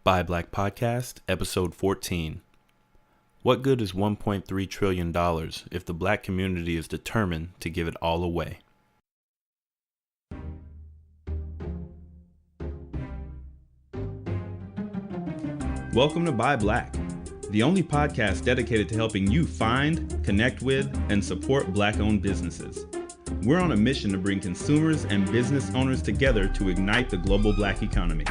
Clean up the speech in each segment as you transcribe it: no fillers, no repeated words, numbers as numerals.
Buy Black Podcast, Episode 14. What good is $1.3 trillion if the black community is determined to give it all away? Welcome to Buy Black, the only podcast dedicated to helping you find, connect with, and support black-owned businesses. We're on a mission to bring consumers and business owners together to ignite the global black economy.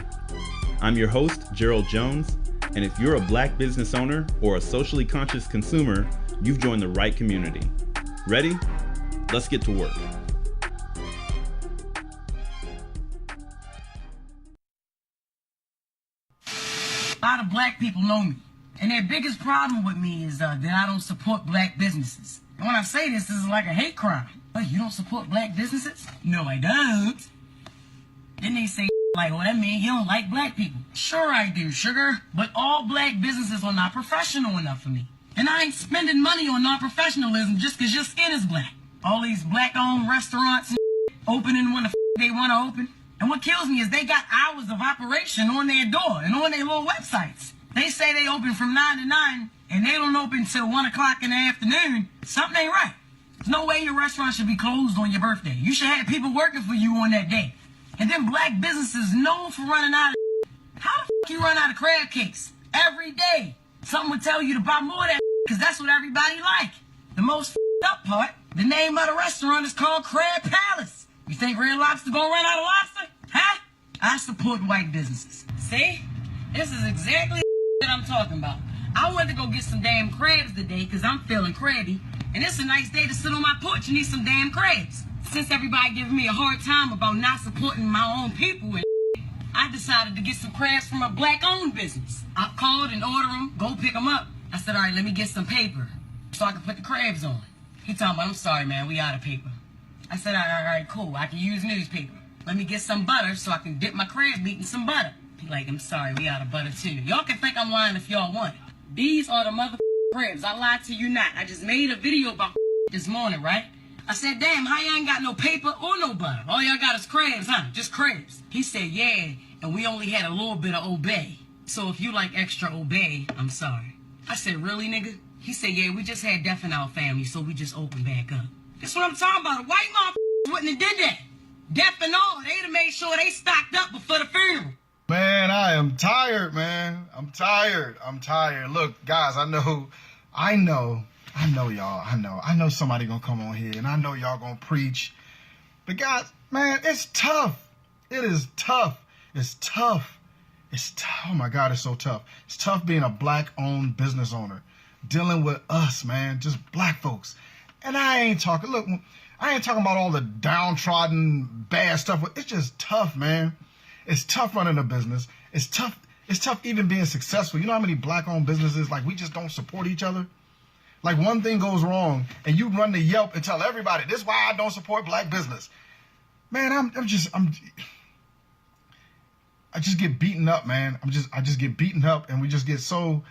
I'm your host, Gerald Jones, and if you're a black business owner or a socially conscious consumer, you've joined the right community. Ready? Let's get to work. A lot of black people know me, and their biggest problem with me is that I don't support black businesses. And when I say this is like a hate crime. Like, you don't support black businesses? No, I don't. Then they say like, well, that means you don't like black people. Sure I do, sugar. But all black businesses are not professional enough for me. And I ain't spending money on non-professionalism just because your skin is black. All these black-owned restaurants and opening when the they want to open. And what kills me is they got hours of operation on their door and on their little websites. They say they open from 9 to 9 and they don't open till 1 o'clock in the afternoon. Something ain't right. There's no way your restaurant should be closed on your birthday. You should have people working for you on that day. And then black businesses known for running out of How the you run out of crab cakes? Every day. Something would tell you to buy more of that because that's what everybody like. The most up part, the name of the restaurant is called Crab Palace. You think Red Lobster gonna run out of lobster? Huh? I support white businesses. See? This is exactly that I'm talking about. I went to go get some damn crabs today because I'm feeling crabby. And it's a nice day to sit on my porch and eat some damn crabs. Since everybody giving me a hard time about not supporting my own people, and I decided to get some crabs from a black-owned business. I called and ordered them, go pick them up. I said, all right, let me get some paper so I can put the crabs on. He told me, I'm sorry, man, we out of paper. I said, all right, cool, I can use newspaper. Let me get some butter so I can dip my crab meat in some butter. He like, I'm sorry, we out of butter too. Y'all can think I'm lying if y'all want it. These are the crabs, I lied to you not. I just made a video about this morning, right? I said, damn, how y'all ain't got no paper or no butter? All y'all got is crabs, huh? Just crabs. He said, yeah, and we only had a little bit of obey. So if you like extra obey, I'm sorry. I said, really, nigga? He said, yeah, we just had death in our family, so we just opened back up. That's what I'm talking about. A white motherfucker wouldn't have did that. Death and all, they'd have made sure they stocked up before the funeral. Man, I am tired, man. I'm tired. Look, guys, I know y'all. I know somebody gonna come on here, and I know y'all gonna preach. But guys, man, it's tough. It is tough. It's tough. Oh my God, it's so tough. It's tough being a black-owned business owner, dealing with us, man, just black folks. And I ain't talking about all the downtrodden bad stuff. It's just tough, man. It's tough running a business. It's tough even being successful. You know how many black-owned businesses, like, we just don't support each other? Like, one thing goes wrong, and you run to Yelp and tell everybody, this is why I don't support black business. Man, I just get beaten up, man. I just get beaten up, and we just get so,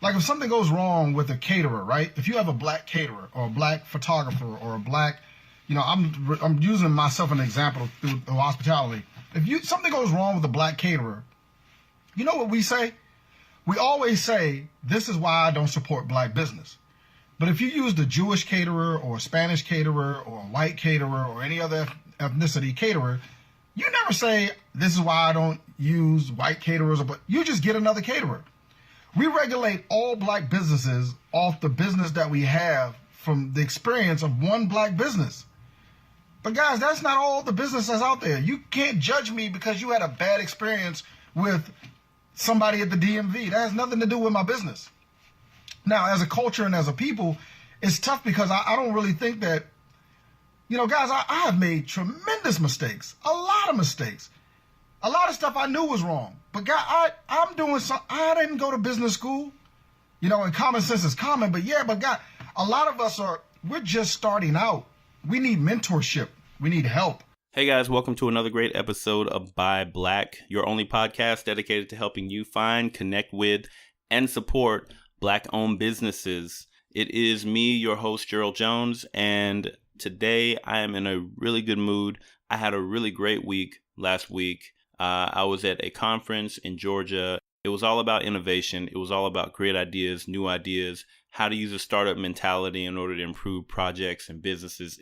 like, if something goes wrong with a caterer, right? If you have a black caterer or a black photographer or a black, I'm using myself an example through hospitality. If something goes wrong with a black caterer, you know what we say? We always say, this is why I don't support black business. But if you use the Jewish caterer or a Spanish caterer or a white caterer or any other ethnicity caterer, you never say, this is why I don't use white caterers, but you just get another caterer. We regulate all black businesses off the business that we have from the experience of one black business. But guys, that's not all the businesses out there. You can't judge me because you had a bad experience with somebody at the DMV. That has nothing to do with my business. Now, as a culture and as a people, it's tough because I don't really think that, guys, I have made tremendous mistakes, a lot of mistakes, a lot of stuff I knew was wrong. But God, I'm doing something. I didn't go to business school, and common sense is common. But God, a lot of us we're just starting out. We need mentorship. We need help. Hey guys, welcome to another great episode of Buy Black, your only podcast dedicated to helping you find, connect with, and support Black-owned businesses. It is me, your host, Gerald Jones, and today I am in a really good mood. I had a really great week last week. I was at a conference in Georgia. It was all about innovation. It was all about great ideas, new ideas, how to use a startup mentality in order to improve projects and businesses.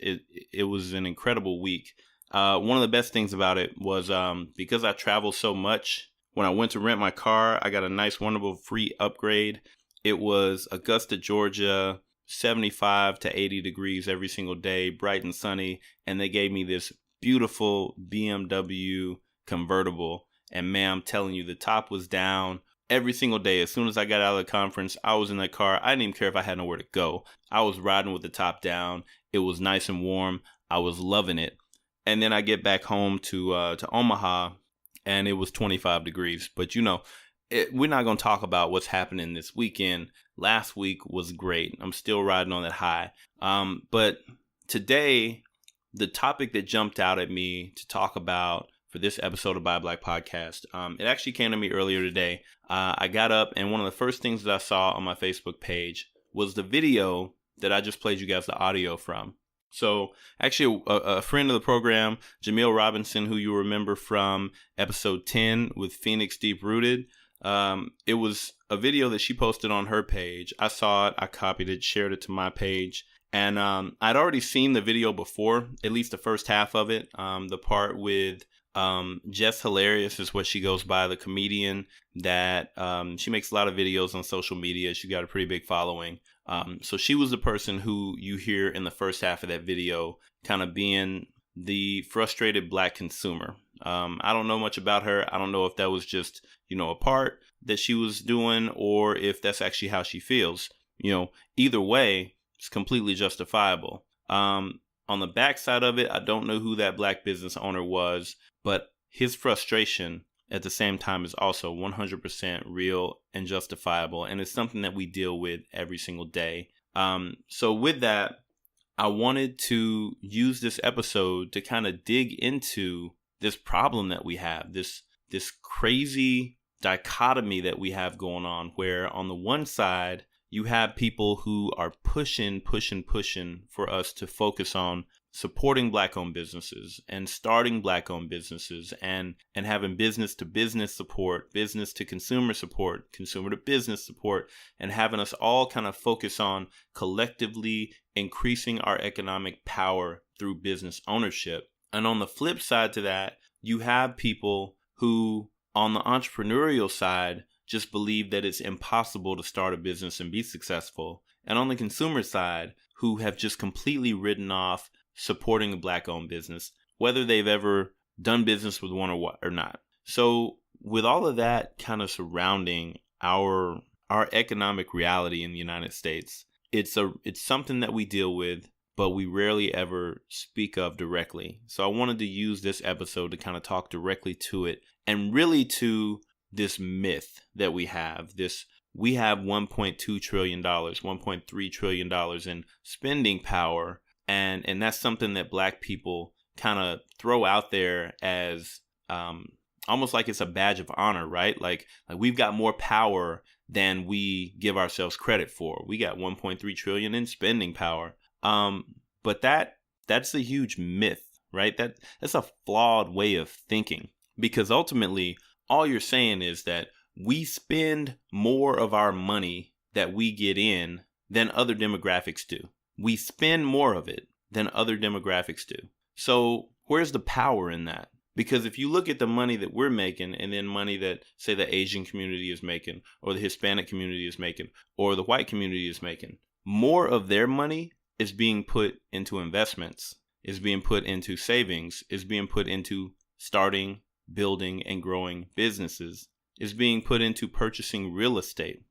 It was an incredible week. One of the best things about it was because I travel so much, when I went to rent my car, I got a nice, wonderful free upgrade. It was Augusta, Georgia, 75 to 80 degrees every single day, bright and sunny. And they gave me this beautiful BMW convertible. And man, I'm telling you, the top was down every single day. As soon as I got out of the conference, I was in that car. I didn't even care if I had nowhere to go. I was riding with the top down. It was nice and warm. I was loving it. And then I get back home to Omaha, and it was 25 degrees. But we're not going to talk about what's happening this weekend. Last week was great. I'm still riding on that high. But today, the topic that jumped out at me to talk about for this episode of Buy Black Podcast, it actually came to me earlier today. I got up, and one of the first things that I saw on my Facebook page was the video that I just played you guys the audio from. So actually a friend of the program, Jamil Robinson, who you remember from episode 10 with Phoenix Deep Rooted, it was a video that she posted on her page. I saw it, I copied it, shared it to my page. And I'd already seen the video before, at least the first half of it. The part with Jess Hilarious is what she goes by, the comedian that she makes a lot of videos on social media. She got a pretty big following. So she was the person who you hear in the first half of that video kind of being the frustrated Black consumer. I don't know much about her. I don't know if that was just, a part that she was doing or if that's actually how she feels. Either way, it's completely justifiable. On the backside of it, I don't know who that Black business owner was, but his frustration at the same time is also 100% real and justifiable. And it's something that we deal with every single day. So with that, I wanted to use this episode to kind of dig into this problem that we have, this crazy dichotomy that we have going on, where on the one side, you have people who are pushing for us to focus on supporting Black-owned businesses and starting Black-owned businesses and having business-to-business support, business-to-consumer support, consumer-to-business support, and having us all kind of focus on collectively increasing our economic power through business ownership. And on the flip side to that, you have people who, on the entrepreneurial side, just believe that it's impossible to start a business and be successful. And on the consumer side, who have just completely written off supporting a Black-owned business, whether they've ever done business with one or not. So with all of that kind of surrounding our economic reality in the United States, it's something that we deal with, but we rarely ever speak of directly. So I wanted to use this episode to kind of talk directly to it, and really to this myth that we have. We have $1.2 trillion, $1.3 trillion in spending power. And that's something that Black people kind of throw out there as almost like it's a badge of honor, right? Like we've got more power than we give ourselves credit for. We got 1.3 trillion in spending power. But that's a huge myth, right? That's a flawed way of thinking, because ultimately all you're saying is that we spend more of our money that we get in than other demographics do. We spend more of it than other demographics do. So where's the power in that? Because if you look at the money that we're making and then money that, say, the Asian community is making, or the Hispanic community is making, or the white community is making, more of their money is being put into investments, is being put into savings, is being put into starting, building, and growing businesses, is being put into purchasing real estate,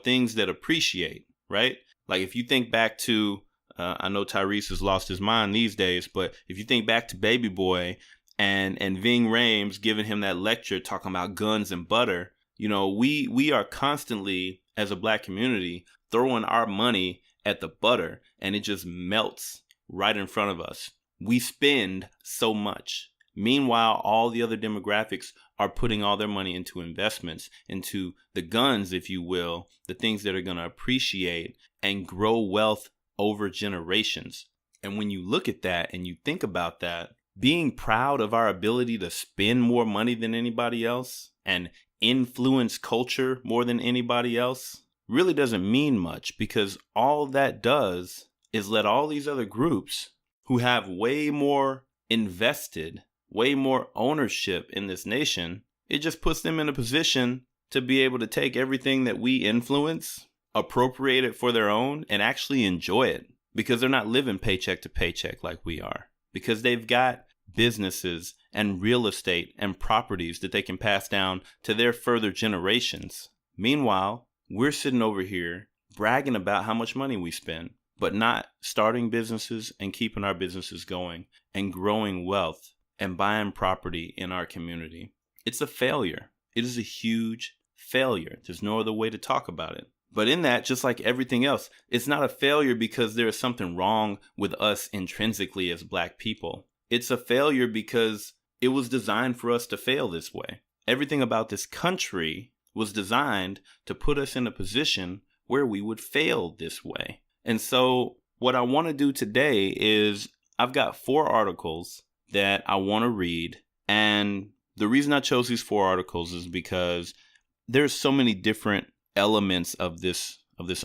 things that appreciate, right? Like if you think back to, I know Tyrese has lost his mind these days, but if you think back to Baby Boy and Ving Rhames giving him that lecture talking about guns and butter, we are constantly, as a Black community, throwing our money at the butter, and it just melts right in front of us. We spend so much. Meanwhile, all the other demographics are putting all their money into investments, into the guns, if you will, the things that are going to appreciate and grow wealth over generations. And when you look at that and you think about that, being proud of our ability to spend more money than anybody else and influence culture more than anybody else really doesn't mean much, because all that does is let all these other groups who have way more invested, way more ownership in this nation, it just puts them in a position to be able to take everything that we influence, appropriate it for their own, and actually enjoy it, because they're not living paycheck to paycheck like we are, because they've got businesses and real estate and properties that they can pass down to their further generations. Meanwhile, we're sitting over here bragging about how much money we spend, but not starting businesses and keeping our businesses going and growing wealth and buying property in our community. It's a failure. It is a huge failure. There's no other way to talk about it. But in that, just like everything else, it's not a failure because there is something wrong with us intrinsically as Black people. It's a failure because it was designed for us to fail this way. Everything about this country was designed to put us in a position where we would fail this way. And so what I want to do today is I've got 4 articles that I want to read. And the reason I chose these 4 articles is because there's so many different elements of this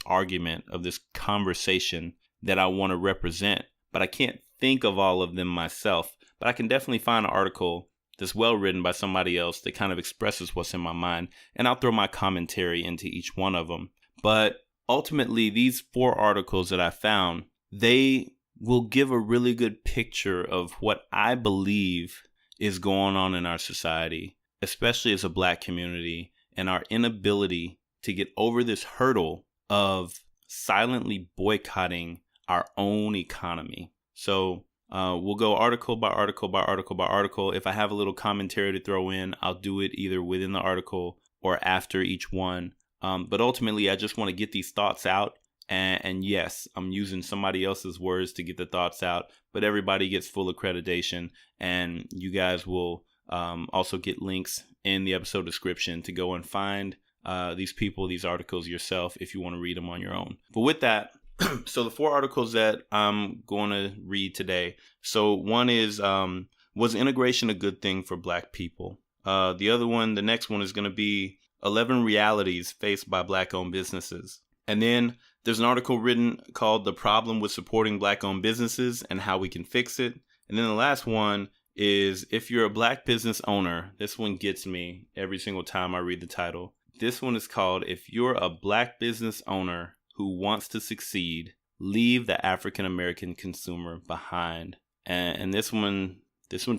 argument, of this conversation that I want to represent, but I can't think of all of them myself. But I can definitely find an article that's well written by somebody else that kind of expresses what's in my mind, and I'll throw my commentary into each one of them. But ultimately, these 4 articles that I found, they will give a really good picture of what I believe is going on in our society, especially as a Black community, and our inability to get over this hurdle of silently boycotting our own economy. So we'll go article by article by article by article. If I have a little commentary to throw in, I'll do it either within the article or after each one. But ultimately, I just want to get these thoughts out. And yes, I'm using somebody else's words to get the thoughts out, but everybody gets full accreditation, and you guys will also get links in the episode description to go and find these people, these articles yourself if you want to read them on your own. But with that, so the 4 articles that I'm going to read today. So one is, was integration a good thing for Black people? The next one is going to be 11 realities faced by Black-owned businesses. And then there's an article written called The Problem with Supporting Black-Owned Businesses and How We Can Fix It. And then the last one is, if you're a Black business owner, this one gets me every single time I read the title. This one is called, If You're a Black Business Owner Who Wants to Succeed, Leave the African American Consumer Behind. And this one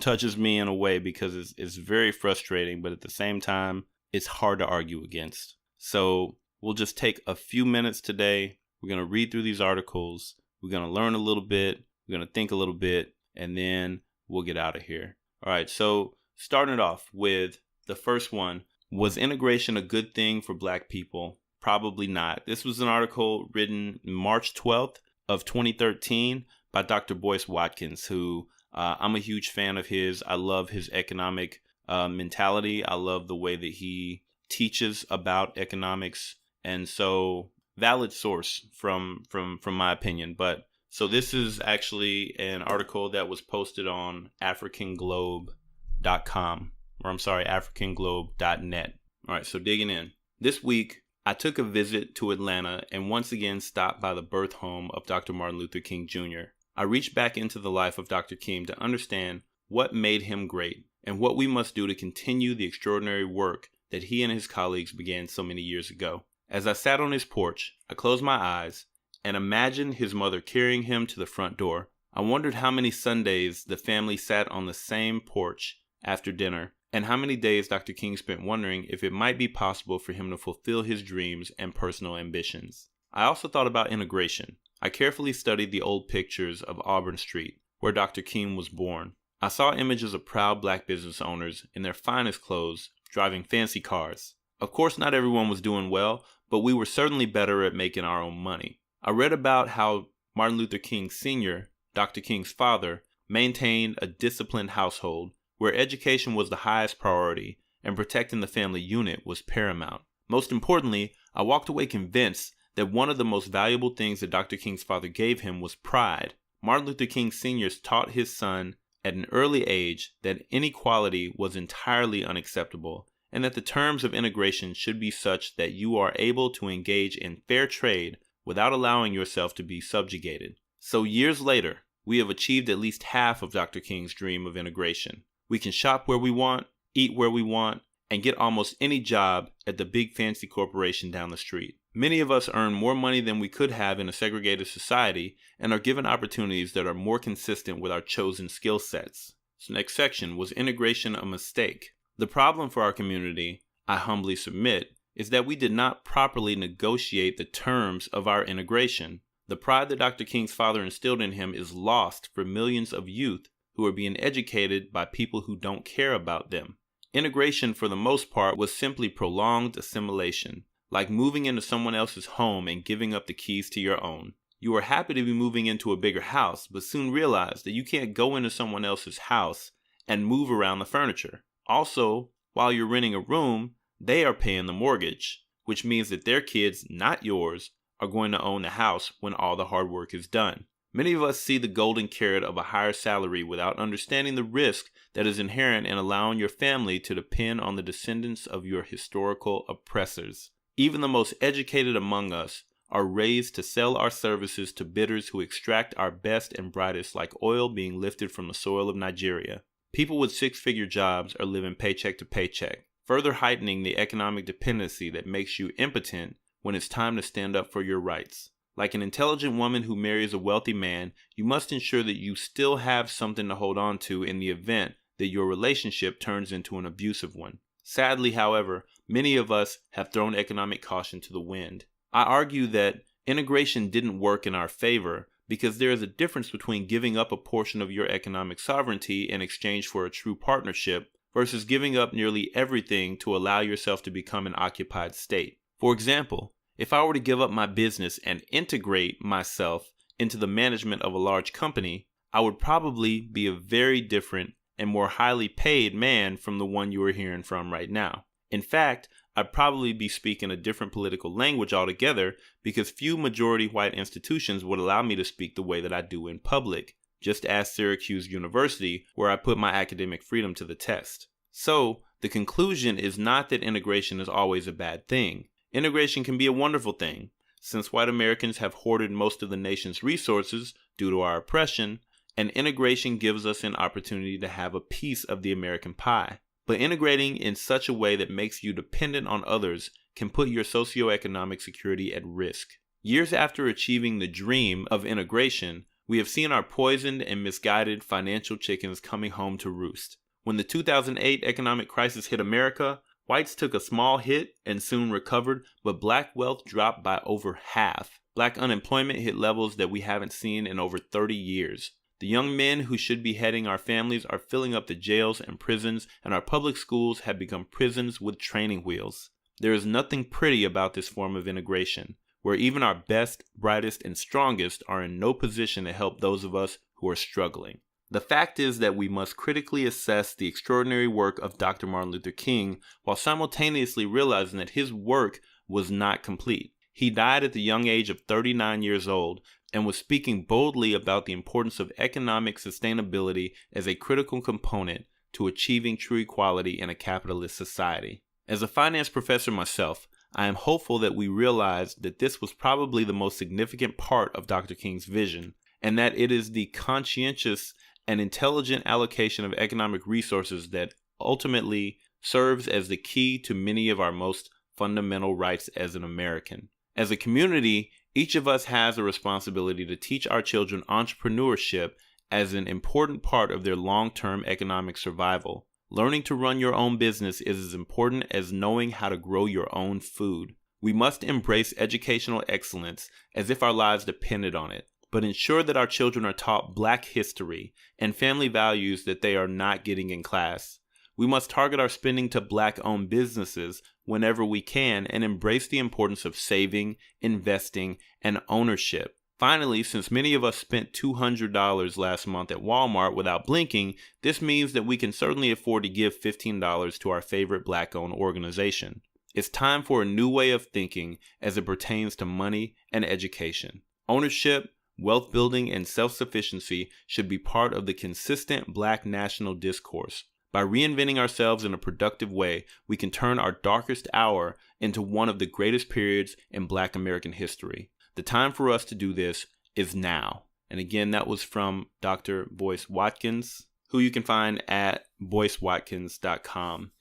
touches me in a way because it's very frustrating, but at the same time, it's hard to argue against. So we'll just take a few minutes today. We're going to read through these articles. We're going to learn a little bit. We're going to think a little bit, and then we'll get out of here. All right, so starting it off with the first one, was integration a good thing for Black people? Probably not. This was an article written March 12th of 2013 by Dr. Boyce Watkins, who I'm a huge fan of his. I love his economic mentality. I love the way that he teaches about economics. And so valid source from my opinion. But so this is actually an article that was posted on africanglobe.com, or I'm sorry, africanglobe.net. All right, so digging in. This week, I took a visit to Atlanta and once again stopped by the birth home of Dr. Martin Luther King Jr. I reached back into the life of Dr. King to understand what made him great and what we must do to continue the extraordinary work that he and his colleagues began so many years ago. As I sat on his porch, I closed my eyes and imagined his mother carrying him to the front door. I wondered how many Sundays the family sat on the same porch after dinner, and how many days Dr. King spent wondering if it might be possible for him to fulfill his dreams and personal ambitions. I also thought about integration. I carefully studied the old pictures of Auburn Street, where Dr. King was born. I saw images of proud Black business owners in their finest clothes, driving fancy cars. Of course, not everyone was doing well, but we were certainly better at making our own money. I read about how Martin Luther King Sr., Dr. King's father, maintained a disciplined household where education was the highest priority and protecting the family unit was paramount. Most importantly, I walked away convinced that one of the most valuable things that Dr. King's father gave him was pride. Martin Luther King Sr. taught his son at an early age that inequality was entirely unacceptable and that the terms of integration should be such that you are able to engage in fair trade without allowing yourself to be subjugated. So years later, we have achieved at least half of Dr. King's dream of integration. We can shop where we want, eat where we want, and get almost any job at the big fancy corporation down the street. Many of us earn more money than we could have in a segregated society and are given opportunities that are more consistent with our chosen skill sets. So next section, was integration a mistake? The problem for our community, I humbly submit, is that we did not properly negotiate the terms of our integration. The pride that Dr. King's father instilled in him is lost for millions of youth who are being educated by people who don't care about them. Integration, for the most part, was simply prolonged assimilation, like moving into someone else's home and giving up the keys to your own. You were happy to be moving into a bigger house, but soon realized that you can't go into someone else's house and move around the furniture. Also, while you're renting a room, they are paying the mortgage, which means that their kids, not yours, are going to own the house when all the hard work is done. Many of us see the golden carrot of a higher salary without understanding the risk that is inherent in allowing your family to depend on the descendants of your historical oppressors. Even the most educated among us are raised to sell our services to bidders who extract our best and brightest like oil being lifted from the soil of Nigeria. People with six-figure jobs are living paycheck to paycheck, further heightening the economic dependency that makes you impotent when it's time to stand up for your rights. Like an intelligent woman who marries a wealthy man, you must ensure that you still have something to hold on to in the event that your relationship turns into an abusive one. Sadly, however, many of us have thrown economic caution to the wind. I argue that integration didn't work in our favor because there is a difference between giving up a portion of your economic sovereignty in exchange for a true partnership versus giving up nearly everything to allow yourself to become an occupied state. For example, if I were to give up my business and integrate myself into the management of a large company, I would probably be a very different and more highly paid man from the one you are hearing from right now. In fact, I'd probably be speaking a different political language altogether because few majority white institutions would allow me to speak the way that I do in public. Just ask Syracuse University, where I put my academic freedom to the test. So, the conclusion is not that integration is always a bad thing. Integration can be a wonderful thing. Since white Americans have hoarded most of the nation's resources due to our oppression, and integration gives us an opportunity to have a piece of the American pie. But integrating in such a way that makes you dependent on others can put your socioeconomic security at risk. Years after achieving the dream of integration, we have seen our poisoned and misguided financial chickens coming home to roost. When the 2008 economic crisis hit America, whites took a small hit and soon recovered, but black wealth dropped by over half. Black unemployment hit levels that we haven't seen in over 30 years. The young men who should be heading our families are filling up the jails and prisons, and our public schools have become prisons with training wheels. There is nothing pretty about this form of integration, where even our best, brightest, and strongest are in no position to help those of us who are struggling. The fact is that we must critically assess the extraordinary work of Dr. Martin Luther King while simultaneously realizing that his work was not complete. He died at the young age of 39 years old and was speaking boldly about the importance of economic sustainability as a critical component to achieving true equality in a capitalist society. As a finance professor myself, I am hopeful that we realize that this was probably the most significant part of Dr. King's vision, and that it is the conscientious and intelligent allocation of economic resources that ultimately serves as the key to many of our most fundamental rights as an American. As a community, each of us has a responsibility to teach our children entrepreneurship as an important part of their long-term economic survival. Learning to run your own business is as important as knowing how to grow your own food. We must embrace educational excellence as if our lives depended on it, but ensure that our children are taught Black history and family values that they are not getting in class. We must target our spending to Black-owned businesses whenever we can and embrace the importance of saving, investing, and ownership. Finally, since many of us spent $200 last month at Walmart without blinking, this means that we can certainly afford to give $15 to our favorite Black-owned organization. It's time for a new way of thinking as it pertains to money and education. Ownership, wealth building, and self-sufficiency should be part of the consistent Black national discourse. By reinventing ourselves in a productive way, we can turn our darkest hour into one of the greatest periods in Black American history. The time for us to do this is now. And again, that was from Dr. Boyce Watkins, who you can find at boycewatkins.com.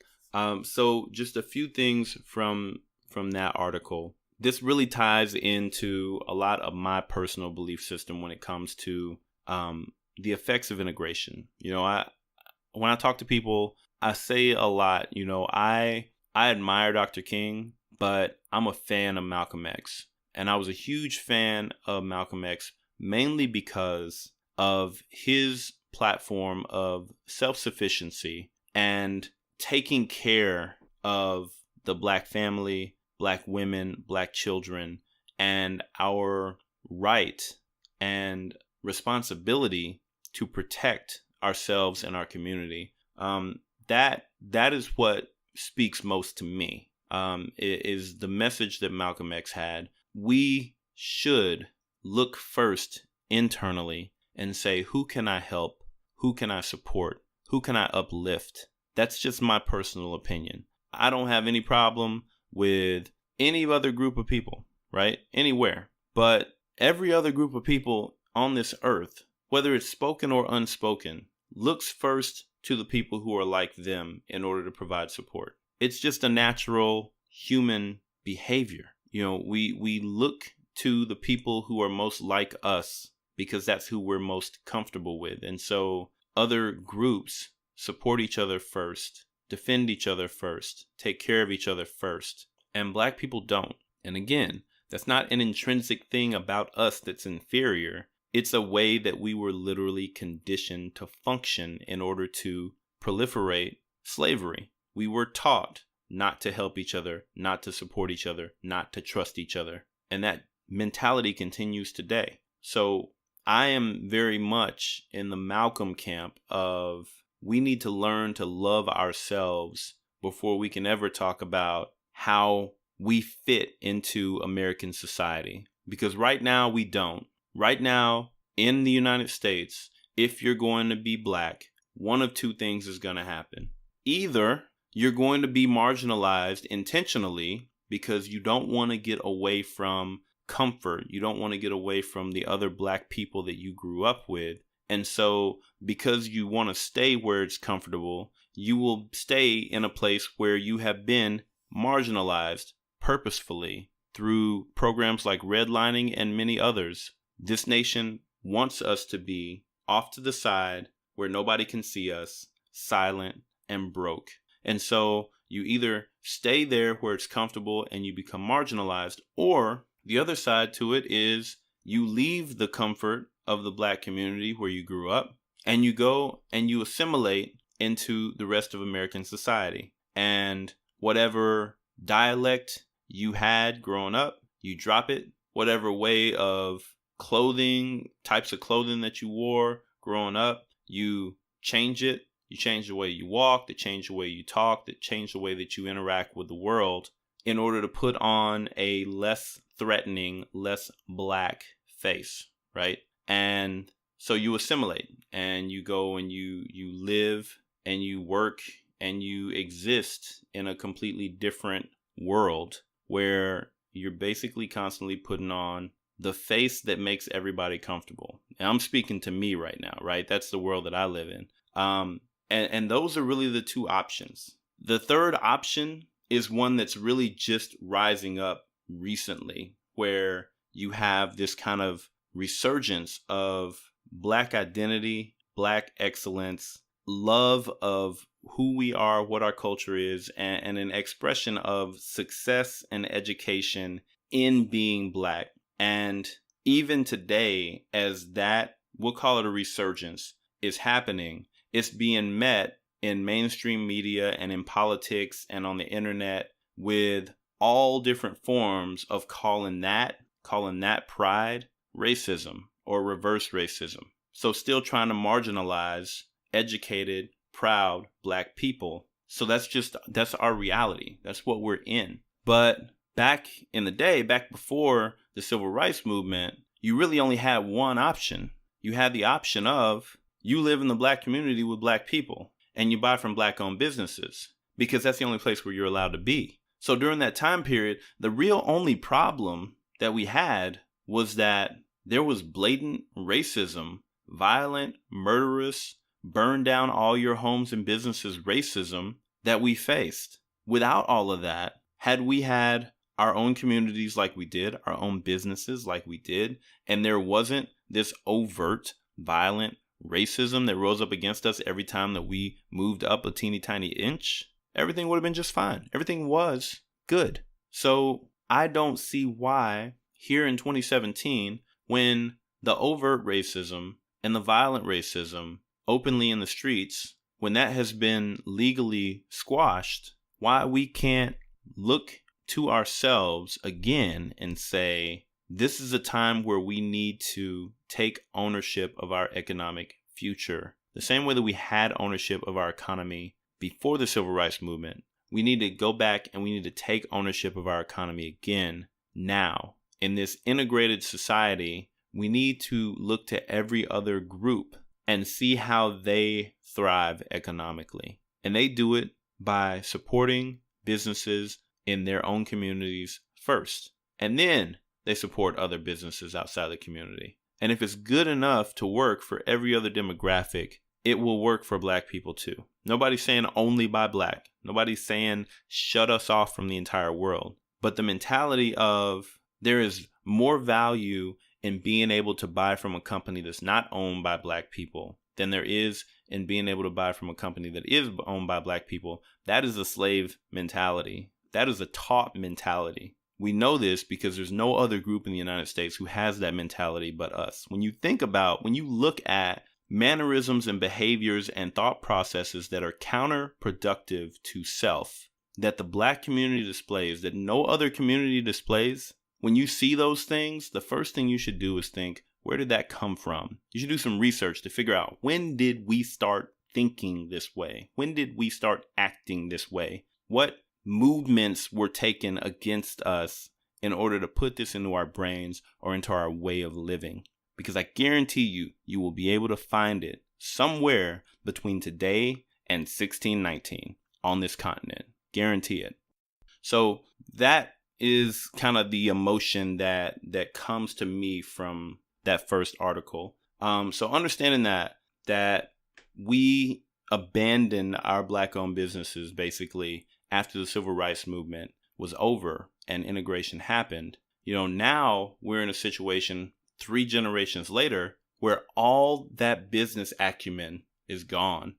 So just a few things from that article. This really ties into a lot of my personal belief system when it comes to the effects of integration. When I talk to people, I say a lot, I admire Dr. King, but I'm a fan of Malcolm X. And I was a huge fan of Malcolm X, mainly because of his platform of self-sufficiency and taking care of the Black family, Black women, Black children, and our right and responsibility to protect ourselves and our community. That is what speaks most to me. It is the message that Malcolm X had. We should look first internally and say, who can I help? Who can I support? Who can I uplift? That's just my personal opinion. I don't have any problem with any other group of people, right? Anywhere. But every other group of people on this earth, whether it's spoken or unspoken, looks first to the people who are like them in order to provide support. It's just a natural human behavior. We look to the people who are most like us because that's who we're most comfortable with. And so other groups support each other first, defend each other first, take care of each other first. And Black people don't. And again, that's not an intrinsic thing about us that's inferior. It's a way that we were literally conditioned to function in order to proliferate slavery. We were taught not to help each other, not to support each other, not to trust each other. And that mentality continues today. So I am very much in the Malcolm camp of we need to learn to love ourselves before we can ever talk about how we fit into American society. Because right now we don't. Right now in the United States, if you're going to be Black, one of two things is going to happen. Either you're going to be marginalized intentionally because you don't want to get away from comfort. You don't want to get away from the other Black people that you grew up with. And so because you want to stay where it's comfortable, you will stay in a place where you have been marginalized purposefully through programs like redlining and many others. This nation wants us to be off to the side where nobody can see us, silent and broke. And so you either stay there where it's comfortable and you become marginalized, or the other side to it is you leave the comfort of the Black community where you grew up and you go and you assimilate into the rest of American society. And whatever dialect you had growing up, you drop it. Whatever way of clothing, types of clothing that you wore growing up, you change it. You change the way you walk, to change the way you talk, to change the way that you interact with the world in order to put on a less threatening, less Black face, right? And so you assimilate and you go and you live and you work and you exist in a completely different world where you're basically constantly putting on the face that makes everybody comfortable. And I'm speaking to me right now, right? That's the world that I live in. And those are really the two options. The third option is one that's really just rising up recently, where you have this kind of resurgence of Black identity, Black excellence, love of who we are, what our culture is, and an expression of success and education in being Black. And even today, as that, we'll call it a resurgence, is happening, it's being met in mainstream media and in politics and on the internet with all different forms of calling that pride racism or reverse racism. So still trying to marginalize educated, proud Black people. So that's our reality. That's what we're in. But back in the day, back before the Civil Rights Movement, you really only had one option. You had the option of you live in the Black community with Black people. and you buy from black-owned businesses because that's the only place where you're allowed to be. So during that time period, the real only problem that we had was that there was blatant racism, violent, murderous, burn down all your homes and businesses racism that we faced. Without all of that, had we had our own communities like we did, our own businesses like we did, and there wasn't this overt, violent racism that rose up against us every time that we moved up a teeny tiny inch, everything would have been just fine. Everything was good. So I don't see why here in 2017, when the overt racism and the violent racism openly in the streets, when that has been legally squashed, why we can't look to ourselves again and say, this is a time where we need to take ownership of our economic future. The same way that we had ownership of our economy before the civil rights movement, we need to go back and we need to take ownership of our economy again now. In this integrated society, we need to look to every other group and see how they thrive economically. And they do it by supporting businesses in their own communities first. And then they support other businesses outside the community. And if it's good enough to work for every other demographic, it will work for black people too. Nobody's saying only buy black. Nobody's saying shut us off from the entire world. But the mentality of there is more value in being able to buy from a company that's not owned by black people than there is in being able to buy from a company that is owned by black people, that is a slave mentality. That is a taught mentality. We know this because there's no other group in the United States who has that mentality but us. When you look at mannerisms and behaviors and thought processes that are counterproductive to self, that the black community displays, that no other community displays, when you see those things, the first thing you should do is think, where did that come from? You should do some research to figure out, when did we start thinking this way? When did we start acting this way? What movements were taken against us in order to put this into our brains or into our way of living? Because I guarantee you, you will be able to find it somewhere between today and 1619 on this continent. Guarantee it. So that is kind of the emotion that comes to me from that first article. So understanding that we abandoned our black-owned businesses basically after the civil rights movement was over and integration happened. Now we're in a situation 3 generations later where all that business acumen is gone.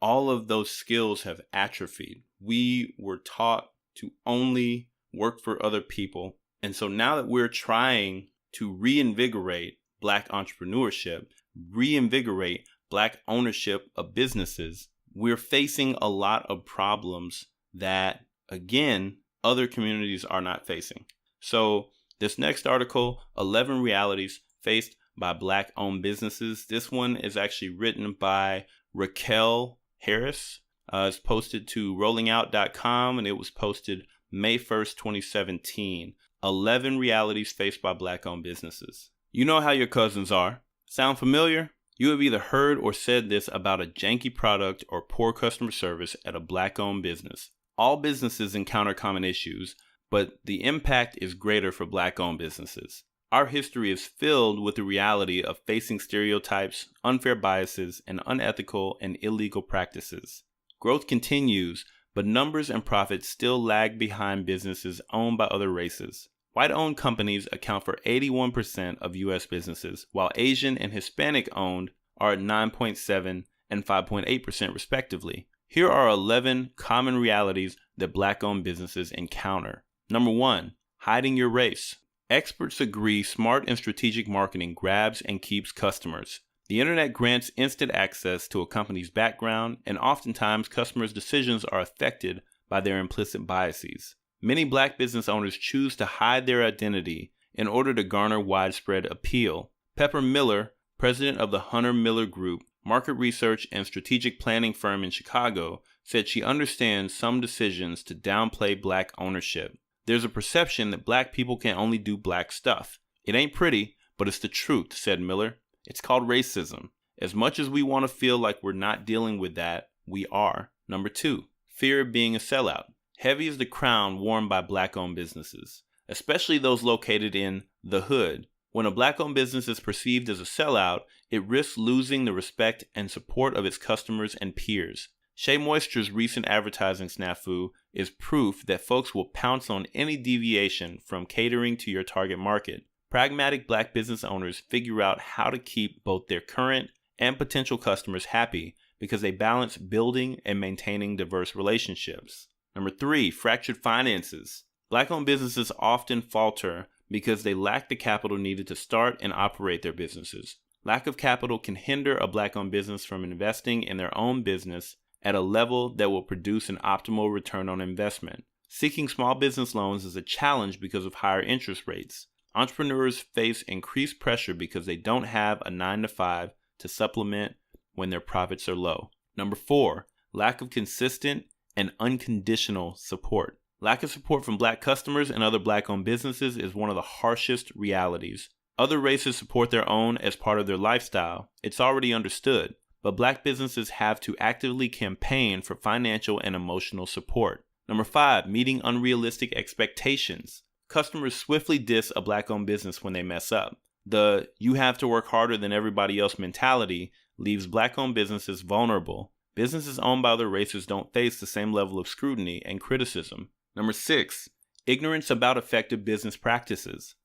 All of those skills have atrophied. We were taught to only work for other people. And so now that we're trying to reinvigorate black entrepreneurship, reinvigorate black ownership of businesses, we're facing a lot of problems that, again, other communities are not facing. So this next article, 11 Realities Faced by Black-Owned Businesses. This one is actually written by Raquel Harris. It's posted to rollingout.com and it was posted May 1st, 2017. 11 Realities Faced by Black-Owned Businesses. You know how your cousins are. Sound familiar? You have either heard or said this about a janky product or poor customer service at a black-owned business. All businesses encounter common issues, but the impact is greater for black-owned businesses. Our history is filled with the reality of facing stereotypes, unfair biases, and unethical and illegal practices. Growth continues, but numbers and profits still lag behind businesses owned by other races. White-owned companies account for 81% of U.S. businesses, while Asian and Hispanic-owned are at 9.7% and 5.8% respectively. Here are 11 common realities that black-owned businesses encounter. Number 1, hiding your race. Experts agree smart and strategic marketing grabs and keeps customers. The internet grants instant access to a company's background, and oftentimes customers' decisions are affected by their implicit biases. Many black business owners choose to hide their identity in order to garner widespread appeal. Pepper Miller, president of the Hunter Miller Group, market research and strategic planning firm in Chicago, said she understands some decisions to downplay black ownership. There's a perception that black people can only do black stuff. It ain't pretty, but it's the truth, said Miller. It's called racism. As much as we want to feel like we're not dealing with that, we are. Number 2, fear of being a sellout. Heavy is the crown worn by Black-owned businesses, especially those located in the hood. When a Black-owned business is perceived as a sellout, it risks losing the respect and support of its customers and peers. Shea Moisture's recent advertising snafu is proof that folks will pounce on any deviation from catering to your target market. Pragmatic Black business owners figure out how to keep both their current and potential customers happy because they balance building and maintaining diverse relationships. Number 3, fractured finances. Black-owned businesses often falter because they lack the capital needed to start and operate their businesses. Lack of capital can hinder a Black-owned business from investing in their own business at a level that will produce an optimal return on investment. Seeking small business loans is a challenge because of higher interest rates. Entrepreneurs face increased pressure because they don't have a 9-to-5 to supplement when their profits are low. Number 4, lack of consistent and unconditional support. Lack of support from Black customers and other Black-owned businesses is one of the harshest realities. Other races support their own as part of their lifestyle. It's already understood. But Black businesses have to actively campaign for financial and emotional support. Number 5, meeting unrealistic expectations. Customers swiftly diss a Black-owned business when they mess up. The "you have to work harder than everybody else" mentality leaves Black-owned businesses vulnerable. Businesses owned by other races don't face the same level of scrutiny and criticism. Number 6, ignorance about effective business practices.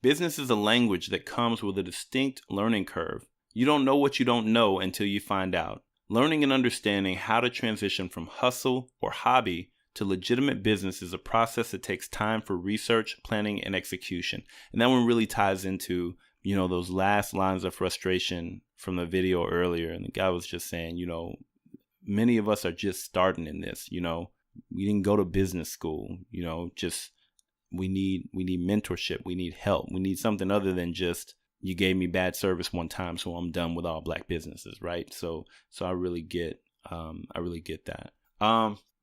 Business is a language that comes with a distinct learning curve. You don't know what you don't know until you find out. Learning and understanding how to transition from hustle or hobby to legitimate business is a process that takes time for research, planning, and execution. And that one really ties into, those last lines of frustration from the video earlier. And the guy was just saying, many of us are just starting in this, we didn't go to business school, we need mentorship. We need help. We need something other than just, you gave me bad service one time, so I'm done with all Black businesses, right? So I really get that.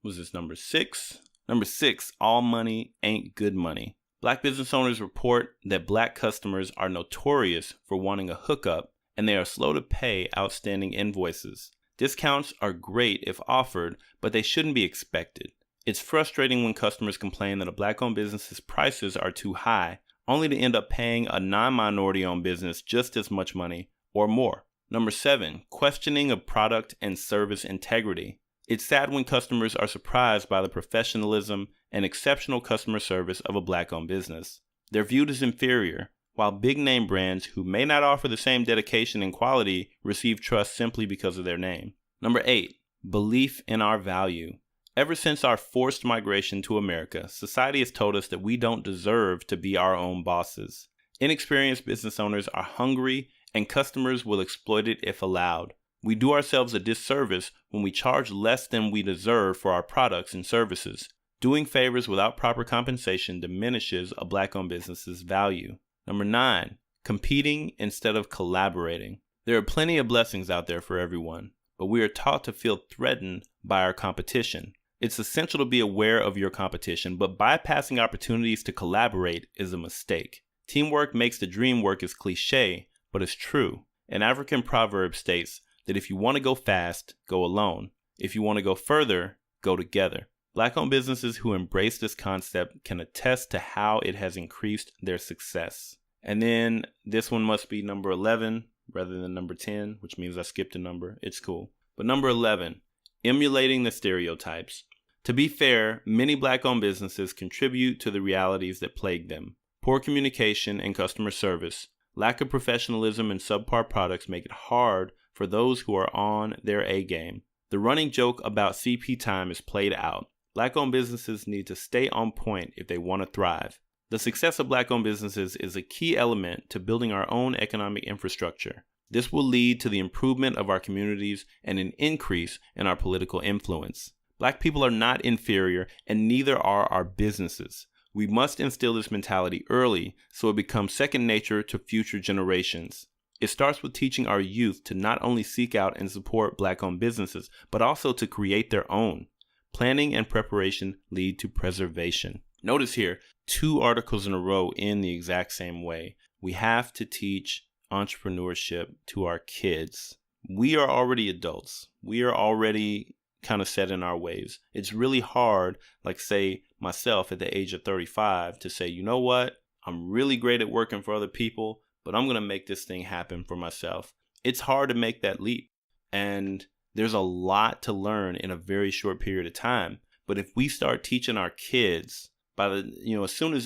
Was this number 6? Number 6, all money ain't good money. Black business owners report that Black customers are notorious for wanting a hookup, and they are slow to pay outstanding invoices. Discounts are great if offered, but they shouldn't be expected. It's frustrating when customers complain that a Black-owned business's prices are too high, only to end up paying a non-minority-owned business just as much money or more. Number 7, questioning of product and service integrity. It's sad when customers are surprised by the professionalism and exceptional customer service of a Black-owned business. They're viewed as inferior, while big-name brands who may not offer the same dedication and quality receive trust simply because of their name. Number 8, belief in our value. Ever since our forced migration to America, society has told us that we don't deserve to be our own bosses. Inexperienced business owners are hungry, and customers will exploit it if allowed. We do ourselves a disservice when we charge less than we deserve for our products and services. Doing favors without proper compensation diminishes a Black-owned business's value. Number 9, competing instead of collaborating. There are plenty of blessings out there for everyone, but we are taught to feel threatened by our competition. It's essential to be aware of your competition, but bypassing opportunities to collaborate is a mistake. Teamwork makes the dream work is cliche, but it's true. An African proverb states that if you want to go fast, go alone. If you want to go further, go together. Black-owned businesses who embrace this concept can attest to how it has increased their success. And then this one must be number 11 rather than number 10, which means I skipped a number. It's cool. But number 11, emulating the stereotypes. To be fair, many Black-owned businesses contribute to the realities that plague them. Poor communication and customer service, lack of professionalism, and subpar products make it hard for those who are on their A game. The running joke about CP time is played out. Black-owned businesses need to stay on point if they want to thrive. The success of Black-owned businesses is a key element to building our own economic infrastructure. This will lead to the improvement of our communities and an increase in our political influence. Black people are not inferior, and neither are our businesses. We must instill this mentality early so it becomes second nature to future generations. It starts with teaching our youth to not only seek out and support Black-owned businesses, but also to create their own. Planning and preparation lead to preservation. Notice here, 2 articles in a row in the exact same way. We have to teach entrepreneurship to our kids. We are already adults. We are already kind of set in our ways. It's really hard, like say myself at the age of 35, to say, you know what, I'm really great at working for other people, but I'm going to make this thing happen for myself. It's hard to make that leap. And there's a lot to learn in a very short period of time. But if we start teaching our kids as soon as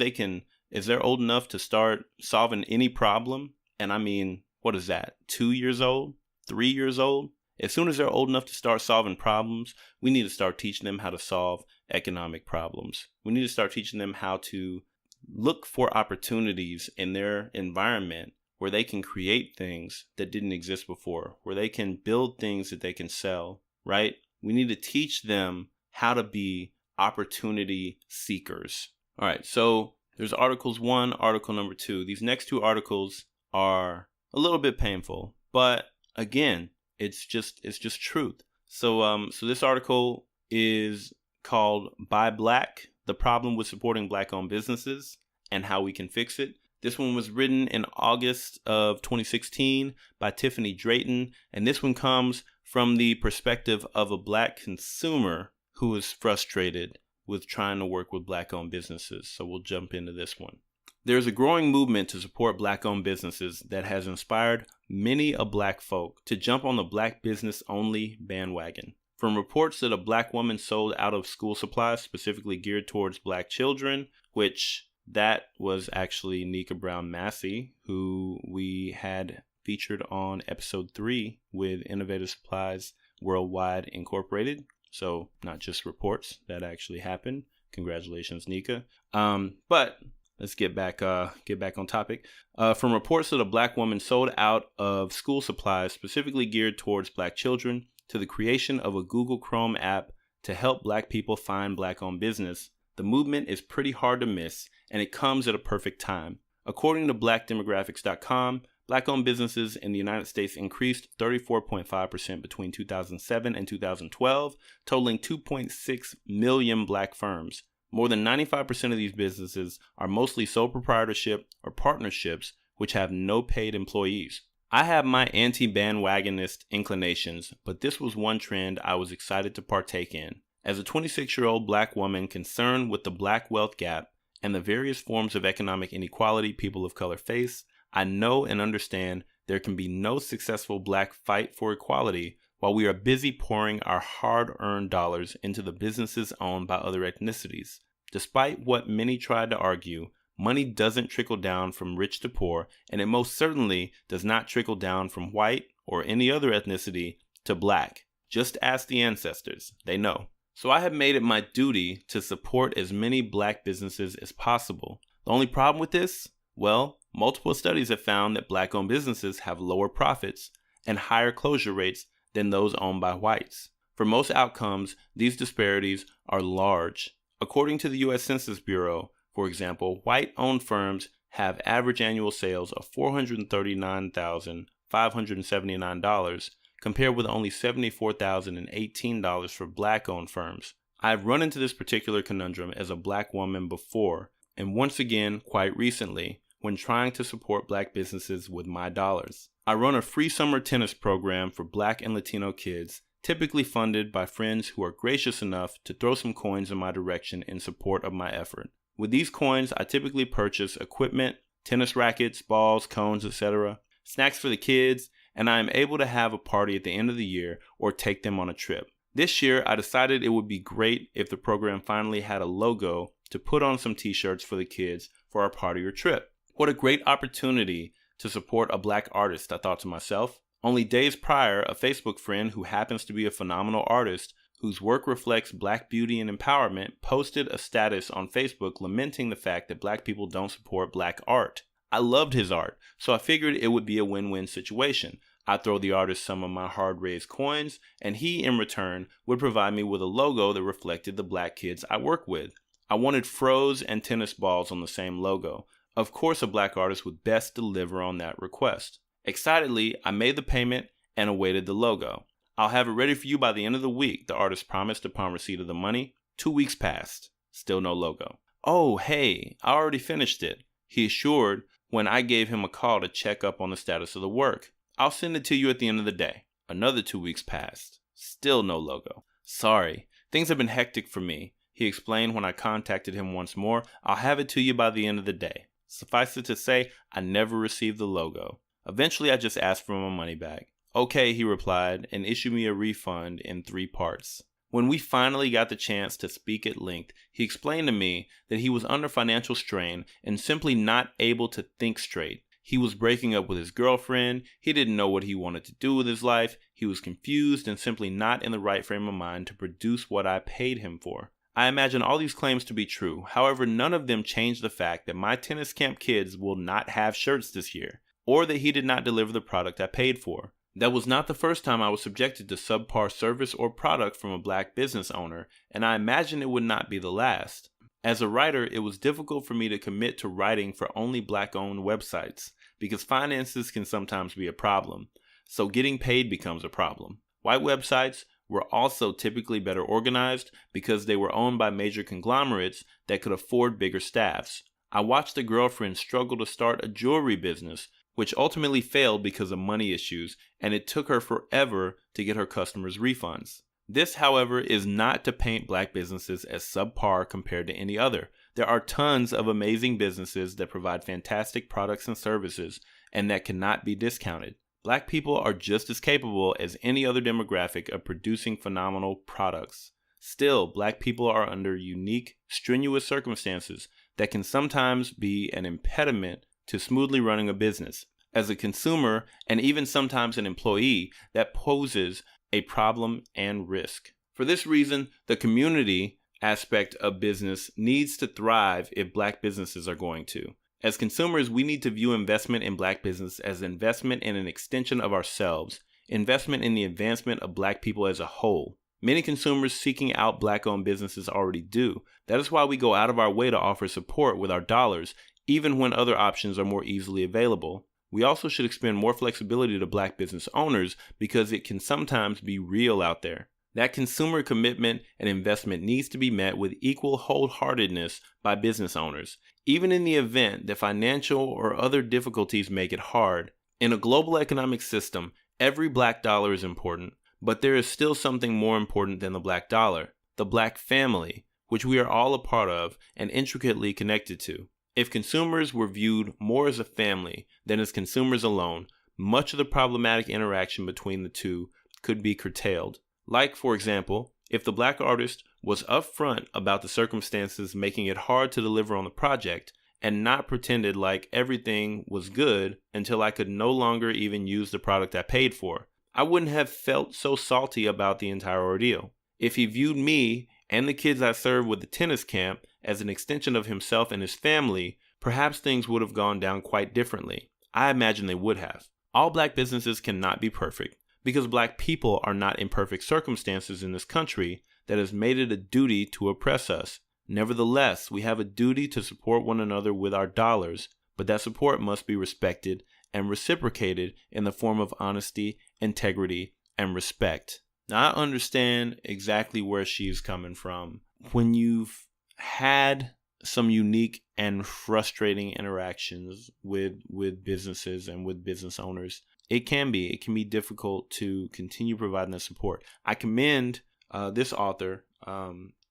they're old enough to start solving any problem, and I mean, what is that? 2 years old, 3 years old? As soon as they're old enough to start solving problems, we need to start teaching them how to solve economic problems. We need to start teaching them how to look for opportunities in their environment where they can create things that didn't exist before, where they can build things that they can sell, right? We need to teach them how to be opportunity seekers. All right, so there's articles 1, article number 2. These next 2 articles are a little bit painful, but again, it's just truth. So this article is called Buy Black: The Problem with Supporting Black-Owned Businesses and How We Can Fix It. This one was written in August of 2016 by Tiffany Drayton, and this one comes from the perspective of a Black consumer who is frustrated with trying to work with Black-owned businesses. So we'll jump into this one. There's a growing movement to support Black-owned businesses that has inspired many a Black folk to jump on the Black business-only bandwagon. From reports that a Black woman sold out of school supplies specifically geared towards Black children, which that was actually Nika Brown Massey, who we had featured on episode 3 with Innovative Supplies Worldwide Incorporated. So not just reports, that actually happened. Congratulations, Nika. But let's get back on topic. From reports that a Black woman sold out of school supplies specifically geared towards Black children to the creation of a Google Chrome app to help Black people find Black-owned business, the movement is pretty hard to miss, and it comes at a perfect time. According to blackdemographics.com, Black-owned businesses in the United States increased 34.5% between 2007 and 2012, totaling 2.6 million Black firms. More than 95% of these businesses are mostly sole proprietorship or partnerships, which have no paid employees. I have my anti-bandwagonist inclinations, but this was one trend I was excited to partake in. As a 26-year-old Black woman concerned with the Black wealth gap and the various forms of economic inequality people of color face, I know and understand there can be no successful Black fight for equality while we are busy pouring our hard-earned dollars into the businesses owned by other ethnicities. Despite what many tried to argue, money doesn't trickle down from rich to poor, and it most certainly does not trickle down from white or any other ethnicity to Black. Just ask the ancestors. They know. So I have made it my duty to support as many Black businesses as possible. The only problem with this? Well, multiple studies have found that Black-owned businesses have lower profits and higher closure rates than those owned by whites. For most outcomes, these disparities are large. According to the U.S. Census Bureau, for example, white-owned firms have average annual sales of $439,579, compared with only $74,018 for Black-owned firms. I've run into this particular conundrum as a Black woman before, and once again quite recently, when trying to support Black businesses with my dollars. I run a free summer tennis program for Black and Latino kids, typically funded by friends who are gracious enough to throw some coins in my direction in support of my effort. With these coins, I typically purchase equipment, tennis rackets, balls, cones, etc., snacks for the kids, and I am able to have a party at the end of the year or take them on a trip. This year, I decided it would be great if the program finally had a logo to put on some t-shirts for the kids for our party or trip. What a great opportunity to support a Black artist, I thought to myself. Only days prior, a Facebook friend who happens to be a phenomenal artist whose work reflects Black beauty and empowerment posted a status on Facebook lamenting the fact that Black people don't support Black art. I loved his art, so I figured it would be a win-win situation. I'd throw the artist some of my hard-raised coins, and he, in return, would provide me with a logo that reflected the Black kids I work with. I wanted froze and tennis balls on the same logo. Of course, a Black artist would best deliver on that request. Excitedly, I made the payment and awaited the logo. I'll have it ready for you by the end of the week, the artist promised upon receipt of the money. 2 weeks passed. Still no logo. Oh, hey, I already finished it, he assured when I gave him a call to check up on the status of the work. I'll send it to you at the end of the day. Another 2 weeks passed. Still no logo. Sorry, things have been hectic for me, he explained when I contacted him once more. I'll have it to you by the end of the day. Suffice it to say, I never received the logo. Eventually, I just asked for my money back. Okay, he replied, and issued me a refund in 3 parts. When we finally got the chance to speak at length, he explained to me that he was under financial strain and simply not able to think straight. He was breaking up with his girlfriend, he didn't know what he wanted to do with his life, he was confused and simply not in the right frame of mind to produce what I paid him for. I imagine all these claims to be true, however none of them change the fact that my tennis camp kids will not have shirts this year, or that he did not deliver the product I paid for. That was not the first time I was subjected to subpar service or product from a black business owner, and I imagine it would not be the last. As a writer, it was difficult for me to commit to writing for only black-owned websites, because finances can sometimes be a problem, so getting paid becomes a problem. White websites were also typically better organized because they were owned by major conglomerates that could afford bigger staffs. I watched a girlfriend struggle to start a jewelry business, which ultimately failed because of money issues, and it took her forever to get her customers refunds. This, however, is not to paint black businesses as subpar compared to any other. There are tons of amazing businesses that provide fantastic products and services and that cannot be discounted. Black people are just as capable as any other demographic of producing phenomenal products. Still, black people are under unique, strenuous circumstances that can sometimes be an impediment to smoothly running a business. As a consumer, and even sometimes an employee, that poses a problem and risk. For this reason, the community aspect of business needs to thrive if black businesses are going to. As consumers, we need to view investment in black business as investment in an extension of ourselves, investment in the advancement of black people as a whole. Many consumers seeking out black-owned businesses already do. That is why we go out of our way to offer support with our dollars, even when other options are more easily available. We also should extend more flexibility to black business owners because it can sometimes be real out there. That consumer commitment and investment needs to be met with equal wholeheartedness by business owners, even in the event that financial or other difficulties make it hard. In a global economic system, every black dollar is important, but there is still something more important than the black dollar, the black family, which we are all a part of and intricately connected to. If consumers were viewed more as a family than as consumers alone, much of the problematic interaction between the two could be curtailed. Like, for example, if the black artist was upfront about the circumstances making it hard to deliver on the project and not pretended like everything was good until I could no longer even use the product I paid for, I wouldn't have felt so salty about the entire ordeal. If he viewed me and the kids I served with the tennis camp as an extension of himself and his family, perhaps things would have gone down quite differently. I imagine they would have. All black businesses cannot be perfect, because black people are not in perfect circumstances in this country that has made it a duty to oppress us. Nevertheless, we have a duty to support one another with our dollars, but that support must be respected and reciprocated in the form of honesty, integrity, and respect. Now, I understand exactly where she's coming from. When you've had some unique and frustrating interactions with businesses and with business owners, it can be difficult to continue providing the support. I commend this author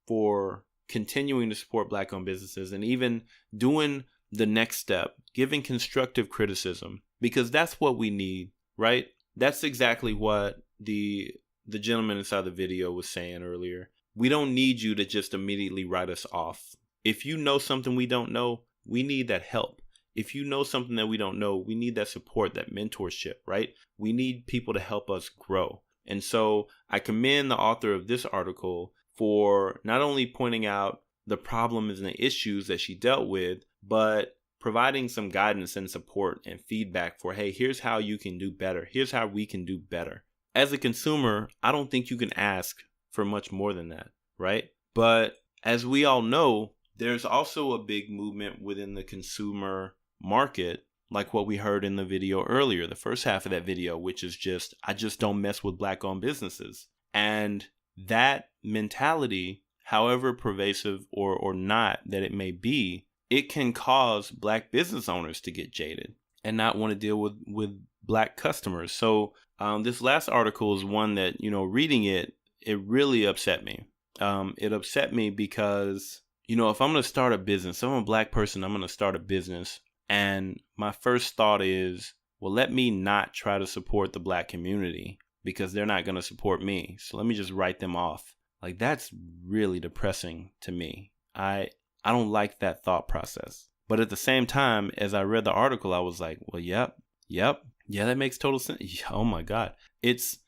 for continuing to support black-owned businesses and even doing the next step, giving constructive criticism, because that's what we need, right? That's exactly what the gentleman inside the video was saying earlier. We don't need you to just immediately write us off. If you know something we don't know, we need that help. If you know something that we don't know, we need that support, that mentorship, right? We need people to help us grow. And so I commend the author of this article for not only pointing out the problems and the issues that she dealt with, but providing some guidance and support and feedback for, hey, here's how you can do better. Here's how we can do better. As a consumer, I don't think you can ask for much more than that, right? But as we all know, there's also a big movement within the consumer market, like what we heard in the video earlier, the first half of that video, which is just, I just don't mess with black-owned businesses. And that mentality, however pervasive or not that it may be, it can cause black business owners to get jaded and not want to deal with black customers. So this last article is one that, reading it, it really upset me. It upset me because, if I'm going to start a business, if I'm a Black person, I'm going to start a business. And my first thought is, well, let me not try to support the Black community because they're not going to support me. So let me just write them off. Like, that's really depressing to me. I don't like that thought process. But at the same time, as I read the article, I was like, well, yep. Yeah, that makes total sense. Oh my God. It's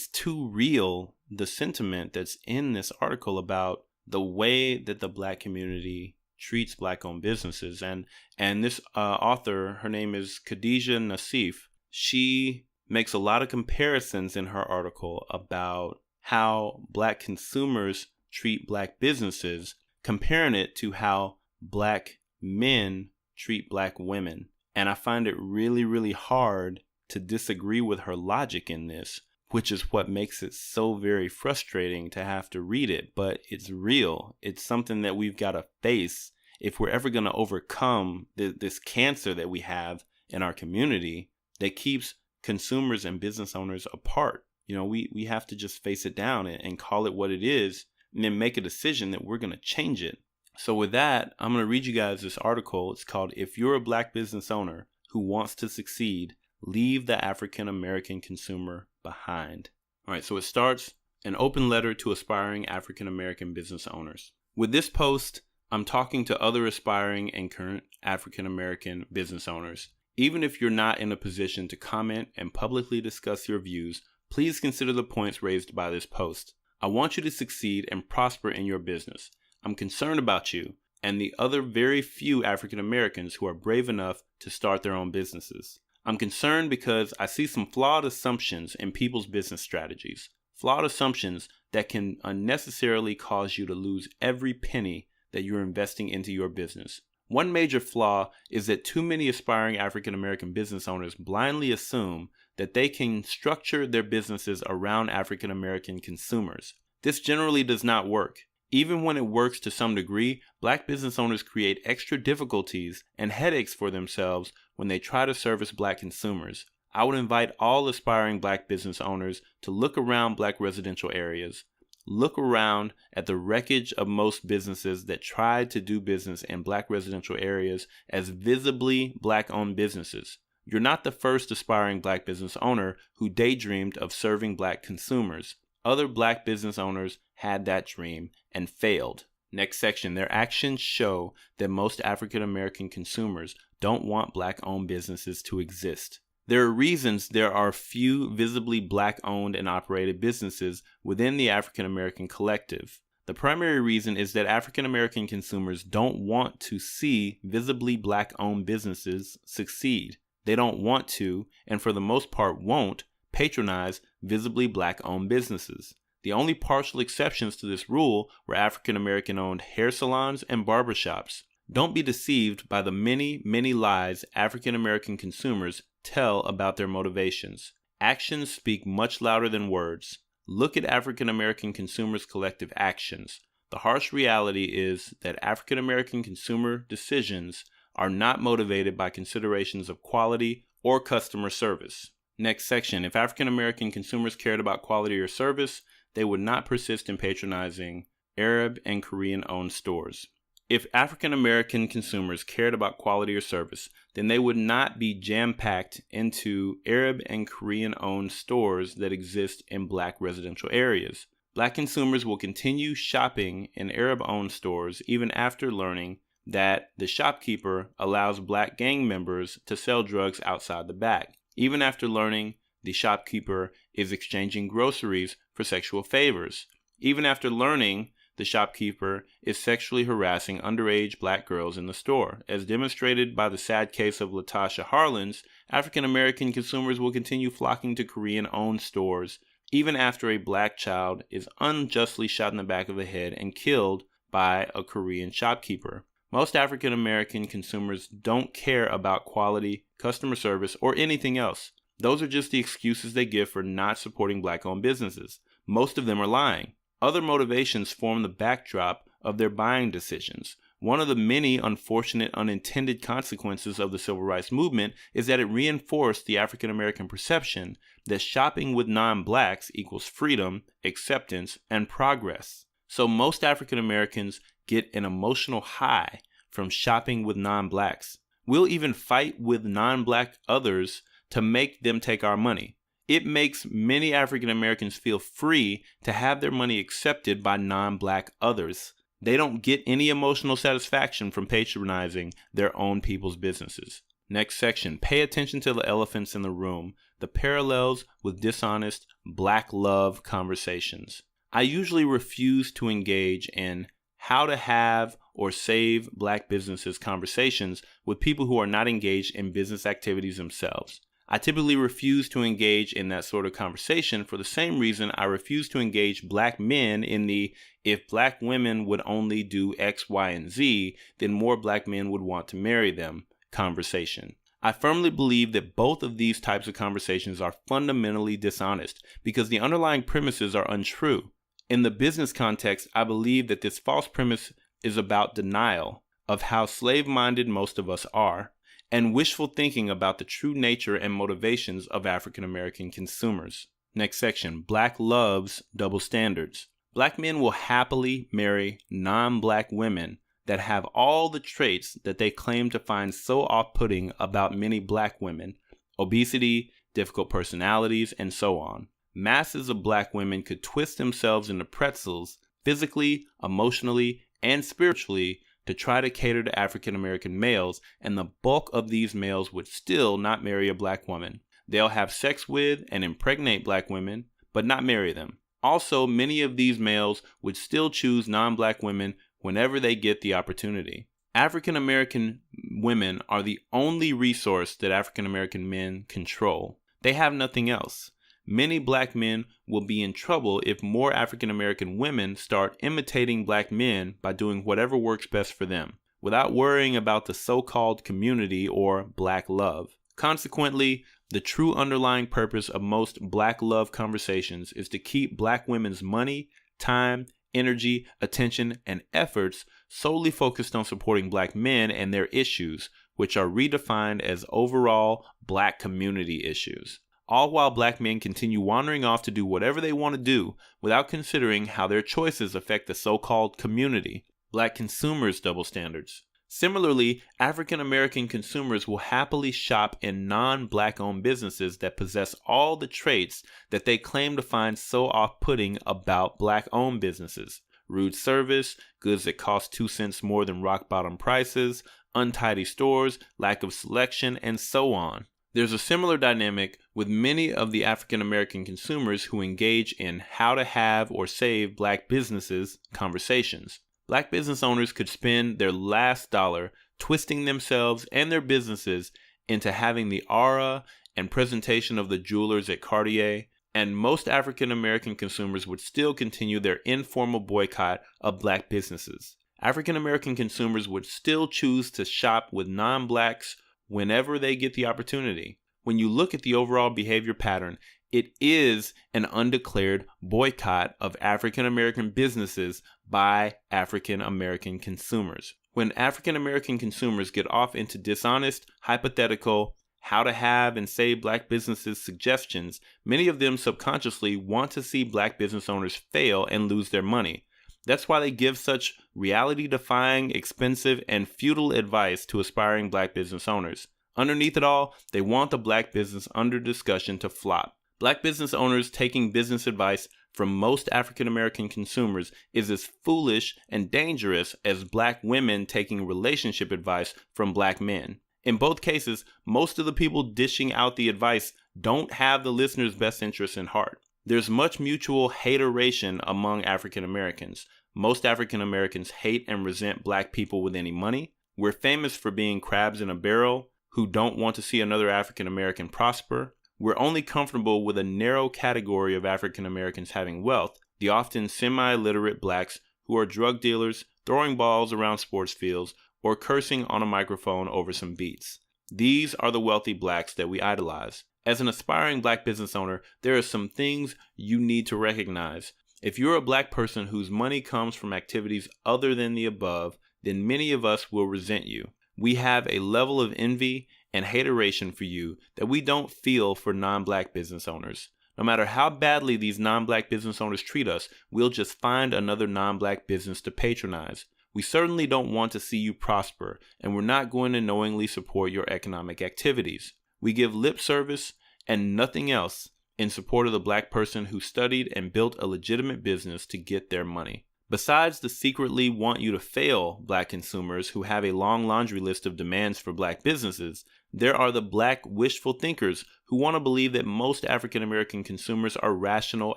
too real, the sentiment that's in this article about the way that the Black community treats Black-owned businesses. And this author, her name is Khadija Nassif. She makes a lot of comparisons in her article about how Black consumers treat Black businesses, comparing it to how Black men treat Black women. And I find it really, really hard to disagree with her logic in this, which is what makes it so very frustrating to have to read it. But it's real. It's something that we've got to face if we're ever going to overcome this cancer that we have in our community that keeps consumers and business owners apart. We have to just face it down and call it what it is, and then make a decision that we're going to change it. So with that, I'm going to read you guys this article. It's called, "If You're a Black Business Owner Who Wants to Succeed, Leave the African American Consumer Behind." All right, so it starts, an open letter to aspiring African American business owners. With this post, I'm talking to other aspiring and current African American business owners. Even if you're not in a position to comment and publicly discuss your views, please consider the points raised by this post. I want you to succeed and prosper in your business. I'm concerned about you and the other very few African Americans who are brave enough to start their own businesses. I'm concerned because I see some flawed assumptions in people's business strategies. Flawed assumptions that can unnecessarily cause you to lose every penny that you're investing into your business. One major flaw is that too many aspiring African American business owners blindly assume that they can structure their businesses around African American consumers. This generally does not work. Even when it works to some degree, Black business owners create extra difficulties and headaches for themselves when they try to service Black consumers. I would invite all aspiring Black business owners to look around Black residential areas. Look around at the wreckage of most businesses that tried to do business in Black residential areas as visibly Black-owned businesses. You're not the first aspiring Black business owner who daydreamed of serving Black consumers. Other Black business owners had that dream and failed. Next section, their actions show that most African American consumers don't want Black-owned businesses to exist. There are reasons there are few visibly Black-owned and operated businesses within the African American collective. The primary reason is that African American consumers don't want to see visibly Black-owned businesses succeed. They don't want to, and for the most part won't, patronize visibly Black-owned businesses. The only partial exceptions to this rule were African American owned hair salons and barbershops. Don't be deceived by the many, many lies African American consumers tell about their motivations. Actions speak much louder than words. Look at African American consumers' collective actions. The harsh reality is that African American consumer decisions are not motivated by considerations of quality or customer service. Next section, if African American consumers cared about quality or service, they would not persist in patronizing Arab and Korean-owned stores. If African American consumers cared about quality or service, then they would not be jam-packed into Arab and Korean-owned stores that exist in Black residential areas. Black consumers will continue shopping in Arab-owned stores even after learning that the shopkeeper allows Black gang members to sell drugs outside the back. Even after learning the shopkeeper is exchanging groceries for sexual favors. Even after learning the shopkeeper is sexually harassing underage Black girls in the store. As demonstrated by the sad case of Latasha Harlins, African American consumers will continue flocking to Korean-owned stores even after a Black child is unjustly shot in the back of the head and killed by a Korean shopkeeper. Most African American consumers don't care about quality, customer service, or anything else. Those are just the excuses they give for not supporting Black-owned businesses. Most of them are lying. Other motivations form the backdrop of their buying decisions. One of the many unfortunate unintended consequences of the civil rights movement is that it reinforced the African American perception that shopping with non-blacks equals freedom, acceptance, and progress. So most African Americans get an emotional high from shopping with non-blacks. We'll even fight with non-black others to make them take our money. It makes many African Americans feel free to have their money accepted by non-black others. They don't get any emotional satisfaction from patronizing their own people's businesses. Next section, pay attention to the elephants in the room, the parallels with dishonest black love conversations. I usually refuse to engage in how to have or save black businesses conversations with people who are not engaged in business activities themselves. I typically refuse to engage in that sort of conversation for the same reason I refuse to engage black men in the if black women would only do X, Y, and Z, then more black men would want to marry them conversation. I firmly believe that both of these types of conversations are fundamentally dishonest because the underlying premises are untrue. In the business context, I believe that this false premise is about denial of how slave-minded most of us are and wishful thinking about the true nature and motivations of African American consumers. Next section, Black loves double standards. Black men will happily marry non-black women that have all the traits that they claim to find so off-putting about many black women: obesity, difficult personalities, and so on. Masses of black women could twist themselves into pretzels physically, emotionally, and spiritually to try to cater to African American males, and the bulk of these males would still not marry a black woman. They'll have sex with and impregnate black women, but not marry them. Also, many of these males would still choose non-black women whenever they get the opportunity. African American women are the only resource that African American men control. They have nothing else. Many black men will be in trouble if more African American women start imitating black men by doing whatever works best for them, without worrying about the so-called community or black love. Consequently, the true underlying purpose of most black love conversations is to keep black women's money, time, energy, attention, and efforts solely focused on supporting black men and their issues, which are redefined as overall black community issues. All while black men continue wandering off to do whatever they want to do without considering how their choices affect the so-called community. Black consumers' double standards. Similarly, African American consumers will happily shop in non-black owned businesses that possess all the traits that they claim to find so off-putting about black owned businesses: rude service, goods that cost 2 cents more than rock bottom prices, untidy stores, lack of selection, and so on. There's a similar dynamic with many of the African American consumers who engage in how to have or save black businesses conversations. Black business owners could spend their last dollar twisting themselves and their businesses into having the aura and presentation of the jewelers at Cartier, and most African American consumers would still continue their informal boycott of black businesses. African American consumers would still choose to shop with non-blacks whenever they get the opportunity. When you look at the overall behavior pattern, it is an undeclared boycott of African American businesses by African American consumers. When African American consumers get off into dishonest, hypothetical, how to have and save black businesses suggestions, many of them subconsciously want to see black business owners fail and lose their money. That's why they give such reality-defying, expensive, and futile advice to aspiring black business owners. Underneath it all, they want the black business under discussion to flop. Black business owners taking business advice from most African American consumers is as foolish and dangerous as black women taking relationship advice from black men. In both cases, most of the people dishing out the advice don't have the listener's best interests in heart. There's much mutual hateration among African Americans. Most African Americans hate and resent black people with any money. We're famous for being crabs in a barrel who don't want to see another African American prosper. We're only comfortable with a narrow category of African Americans having wealth, the often semi-literate blacks who are drug dealers, throwing balls around sports fields, or cursing on a microphone over some beats. These are the wealthy blacks that we idolize. As an aspiring black business owner, there are some things you need to recognize. If you're a black person whose money comes from activities other than the above, then many of us will resent you. We have a level of envy and hateration for you that we don't feel for non-black business owners. No matter how badly these non-black business owners treat us, we'll just find another non-black business to patronize. We certainly don't want to see you prosper, and we're not going to knowingly support your economic activities. We give lip service and nothing else in support of the black person who studied and built a legitimate business to get their money. Besides the secretly want you to fail black consumers who have a long laundry list of demands for black businesses, there are the black wishful thinkers who want to believe that most African American consumers are rational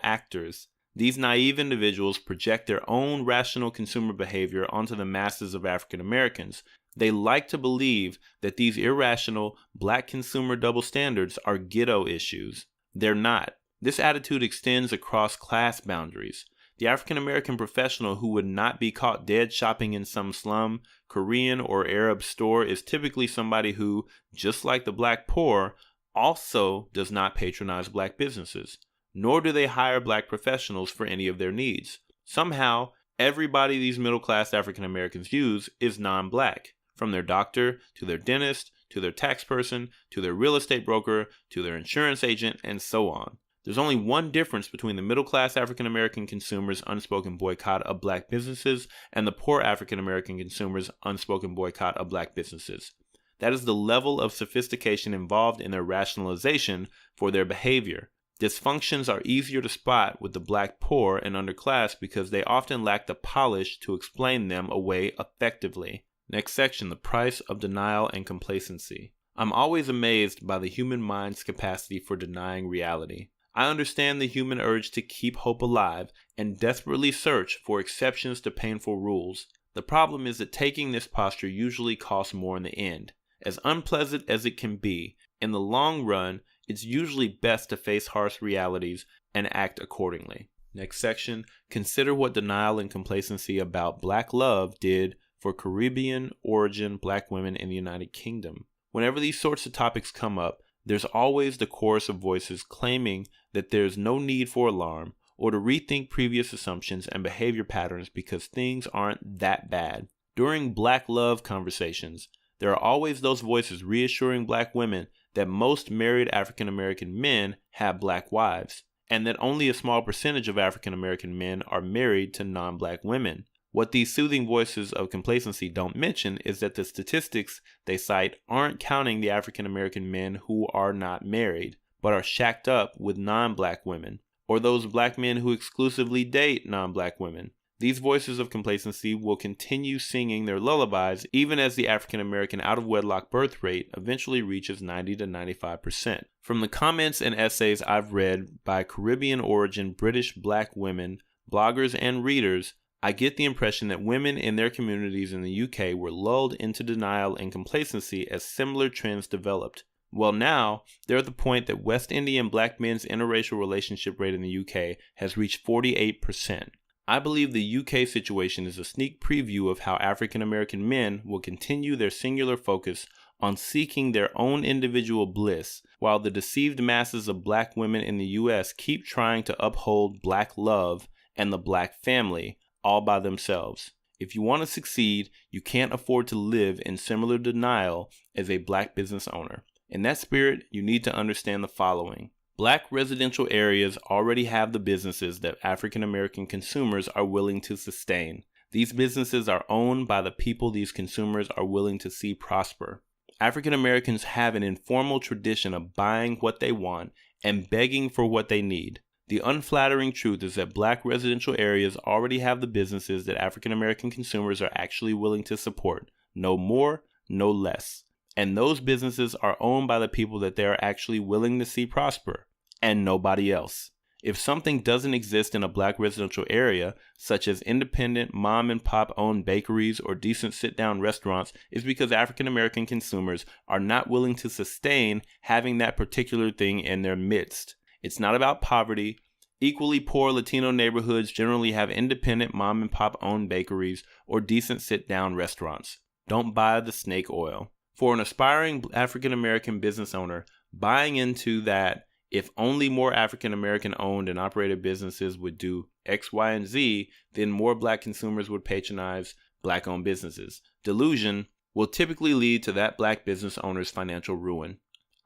actors. These naive individuals project their own rational consumer behavior onto the masses of African Americans. They like to believe that these irrational black consumer double standards are ghetto issues. They're not. This attitude extends across class boundaries. The African American professional who would not be caught dead shopping in some slum, Korean, or Arab store is typically somebody who, just like the black poor, also does not patronize black businesses, nor do they hire black professionals for any of their needs. Somehow, everybody these middle-class African Americans use is non-black, from their doctor to their dentist to their tax person to their real estate broker to their insurance agent, and so on. There's only one difference between the middle-class African American consumers' unspoken boycott of black businesses and the poor African American consumers' unspoken boycott of black businesses. That is the level of sophistication involved in their rationalization for their behavior. Dysfunctions are easier to spot with the black poor and underclass because they often lack the polish to explain them away effectively. Next section, the price of denial and complacency. I'm always amazed by the human mind's capacity for denying reality. I understand the human urge to keep hope alive and desperately search for exceptions to painful rules. The problem is that taking this posture usually costs more in the end. As unpleasant as it can be, in the long run, it's usually best to face harsh realities and act accordingly. Next section, consider what denial and complacency about black love did for Caribbean origin black women in the United Kingdom. Whenever these sorts of topics come up, there's always the chorus of voices claiming that there's no need for alarm or to rethink previous assumptions and behavior patterns because things aren't that bad. During black love conversations, there are always those voices reassuring black women that most married African American men have black wives, and that only a small percentage of African American men are married to non-black women. What these soothing voices of complacency don't mention is that the statistics they cite aren't counting the African American men who are not married, but are shacked up with non-black women, or those black men who exclusively date non-black women. These voices of complacency will continue singing their lullabies even as the African American out-of-wedlock birth rate eventually reaches 90 to 95%. From the comments and essays I've read by Caribbean origin British black women, bloggers, and readers, I get the impression that women in their communities in the UK were lulled into denial and complacency as similar trends developed. Well, now, they're at the point that West Indian black men's interracial relationship rate in the UK has reached 48%. I believe the UK situation is a sneak preview of how African American men will continue their singular focus on seeking their own individual bliss, while the deceived masses of black women in the US keep trying to uphold black love and the black family all by themselves. If you want to succeed, you can't afford to live in similar denial as a black business owner. In that spirit, you need to understand the following. Black residential areas already have the businesses that African American consumers are willing to sustain. These businesses are owned by the people these consumers are willing to see prosper. African Americans have an informal tradition of buying what they want and begging for what they need. The unflattering truth is that black residential areas already have the businesses that African American consumers are actually willing to support. No more, no less. And those businesses are owned by the people that they are actually willing to see prosper, and nobody else. If something doesn't exist in a black residential area, such as independent mom and pop owned bakeries or decent sit-down restaurants, it's because African American consumers are not willing to sustain having that particular thing in their midst. It's not about poverty. Equally poor Latino neighborhoods generally have independent mom and pop owned bakeries or decent sit-down restaurants. Don't buy the snake oil. For an aspiring African American business owner, buying into that if only more African American owned and operated businesses would do X, Y, and Z, then more black consumers would patronize Black-owned businesses. Delusion will typically lead to that Black business owner's financial ruin.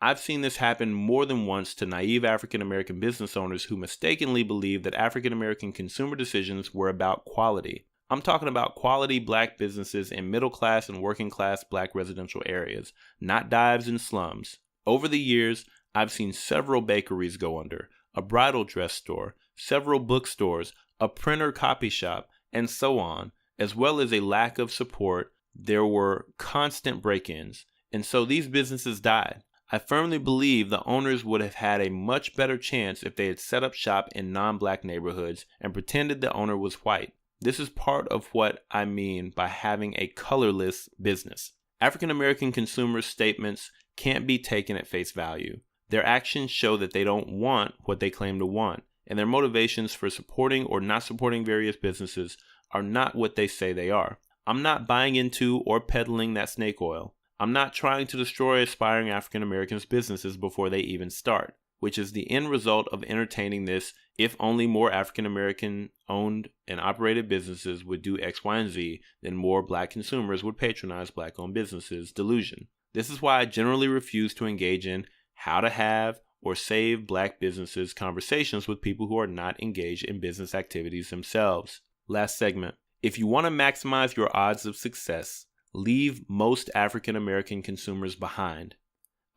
I've seen this happen more than once to naive African American business owners who mistakenly believed that African American consumer decisions were about quality. I'm talking about quality Black businesses in middle class and working class Black residential areas, not dives and slums. Over the years, I've seen several bakeries go under, a bridal dress store, several bookstores, a printer copy shop, and so on, as well as a lack of support. There were constant break-ins, and so these businesses died. I firmly believe the owners would have had a much better chance if they had set up shop in non-Black neighborhoods and pretended the owner was white. This is part of what I mean by having a colorless business. African American consumers' statements can't be taken at face value. Their actions show that they don't want what they claim to want, and their motivations for supporting or not supporting various businesses are not what they say they are. I'm not buying into or peddling that snake oil. I'm not trying to destroy aspiring African Americans' businesses before they even start, which is the end result of entertaining this if only more African American owned and operated businesses would do X, Y, and Z, then more Black consumers would patronize Black-owned businesses delusion. This is why I generally refuse to engage in how to have or save Black businesses conversations with people who are not engaged in business activities themselves. Last segment. If you want to maximize your odds of success, leave most African American consumers behind.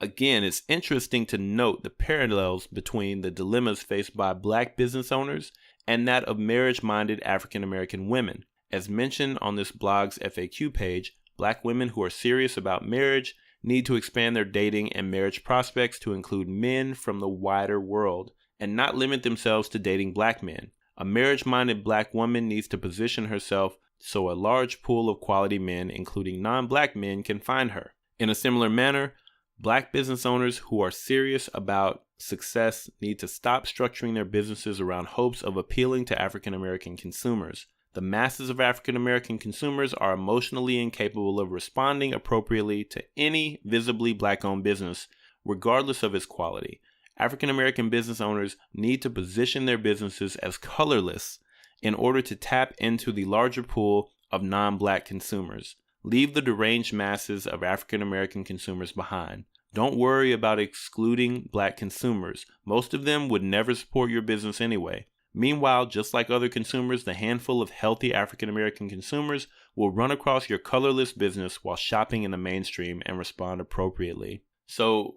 Again, it's interesting to note the parallels between the dilemmas faced by Black business owners and that of marriage-minded African American women. As mentioned on this blog's FAQ page, Black women who are serious about marriage need to expand their dating and marriage prospects to include men from the wider world and not limit themselves to dating Black men. A marriage-minded Black woman needs to position herself so a large pool of quality men, including non-Black men, can find her. In a similar manner, Black business owners who are serious about success need to stop structuring their businesses around hopes of appealing to African American consumers. The masses of African American consumers are emotionally incapable of responding appropriately to any visibly Black-owned business, regardless of its quality. African American business owners need to position their businesses as colorless in order to tap into the larger pool of non-Black consumers. Leave the deranged masses of African American consumers behind. Don't worry about excluding Black consumers. Most of them would never support your business anyway. Meanwhile, just like other consumers, the handful of healthy African American consumers will run across your colorless business while shopping in the mainstream and respond appropriately. So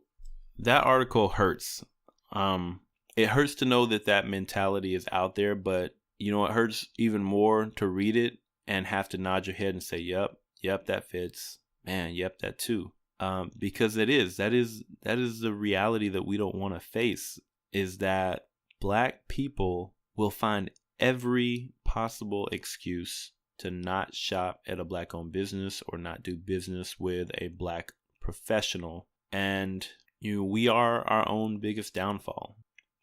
that article hurts. It hurts to know that mentality is out there, but you know, it hurts even more to read it and have to nod your head and say, yep, that fits. Man, yep, that too. Because that is the reality that we don't want to face, is that Black people will find every possible excuse to not shop at a Black-owned business or not do business with a Black professional. And, you know, we are our own biggest downfall.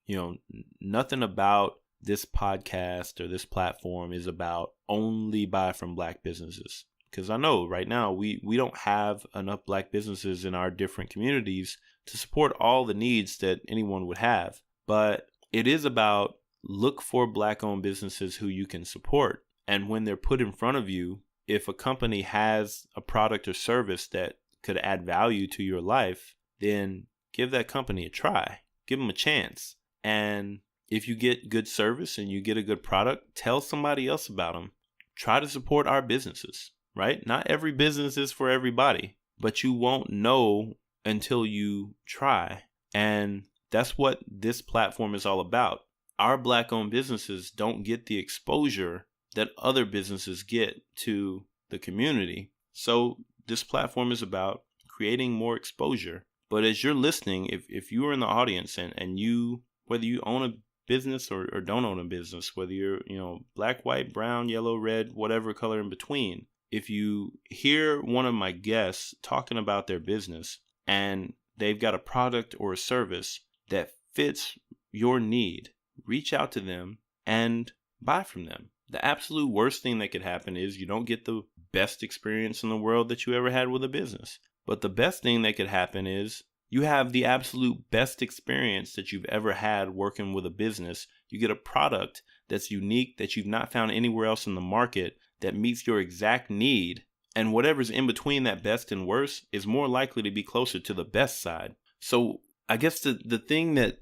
You know, nothing about this podcast or this platform is about only buy from Black businesses. Because I know right now we don't have enough Black businesses in our different communities to support all the needs that anyone would have. But it is about look for Black-owned businesses who you can support. And when they're put in front of you, if a company has a product or service that could add value to your life, then give that company a try. Give them a chance. And if you get good service and you get a good product, tell somebody else about them. Try to support our businesses, right? Not every business is for everybody, but you won't know until you try. And that's what this platform is all about. Our Black-owned businesses don't get the exposure that other businesses get to the community. So this platform is about creating more exposure. But as you're listening, if you are in the audience and you, whether you own a business or don't own a business, whether you're, you know, Black, white, brown, yellow, red, whatever color in between, if you hear one of my guests talking about their business and they've got a product or a service that fits your need, reach out to them and buy from them. The absolute worst thing that could happen is you don't get the best experience in the world that you ever had with a business. But the best thing that could happen is you have the absolute best experience that you've ever had working with a business. You get a product that's unique, that you've not found anywhere else in the market, that meets your exact need, and whatever's in between that best and worst is more likely to be closer to the best side. So I guess the thing that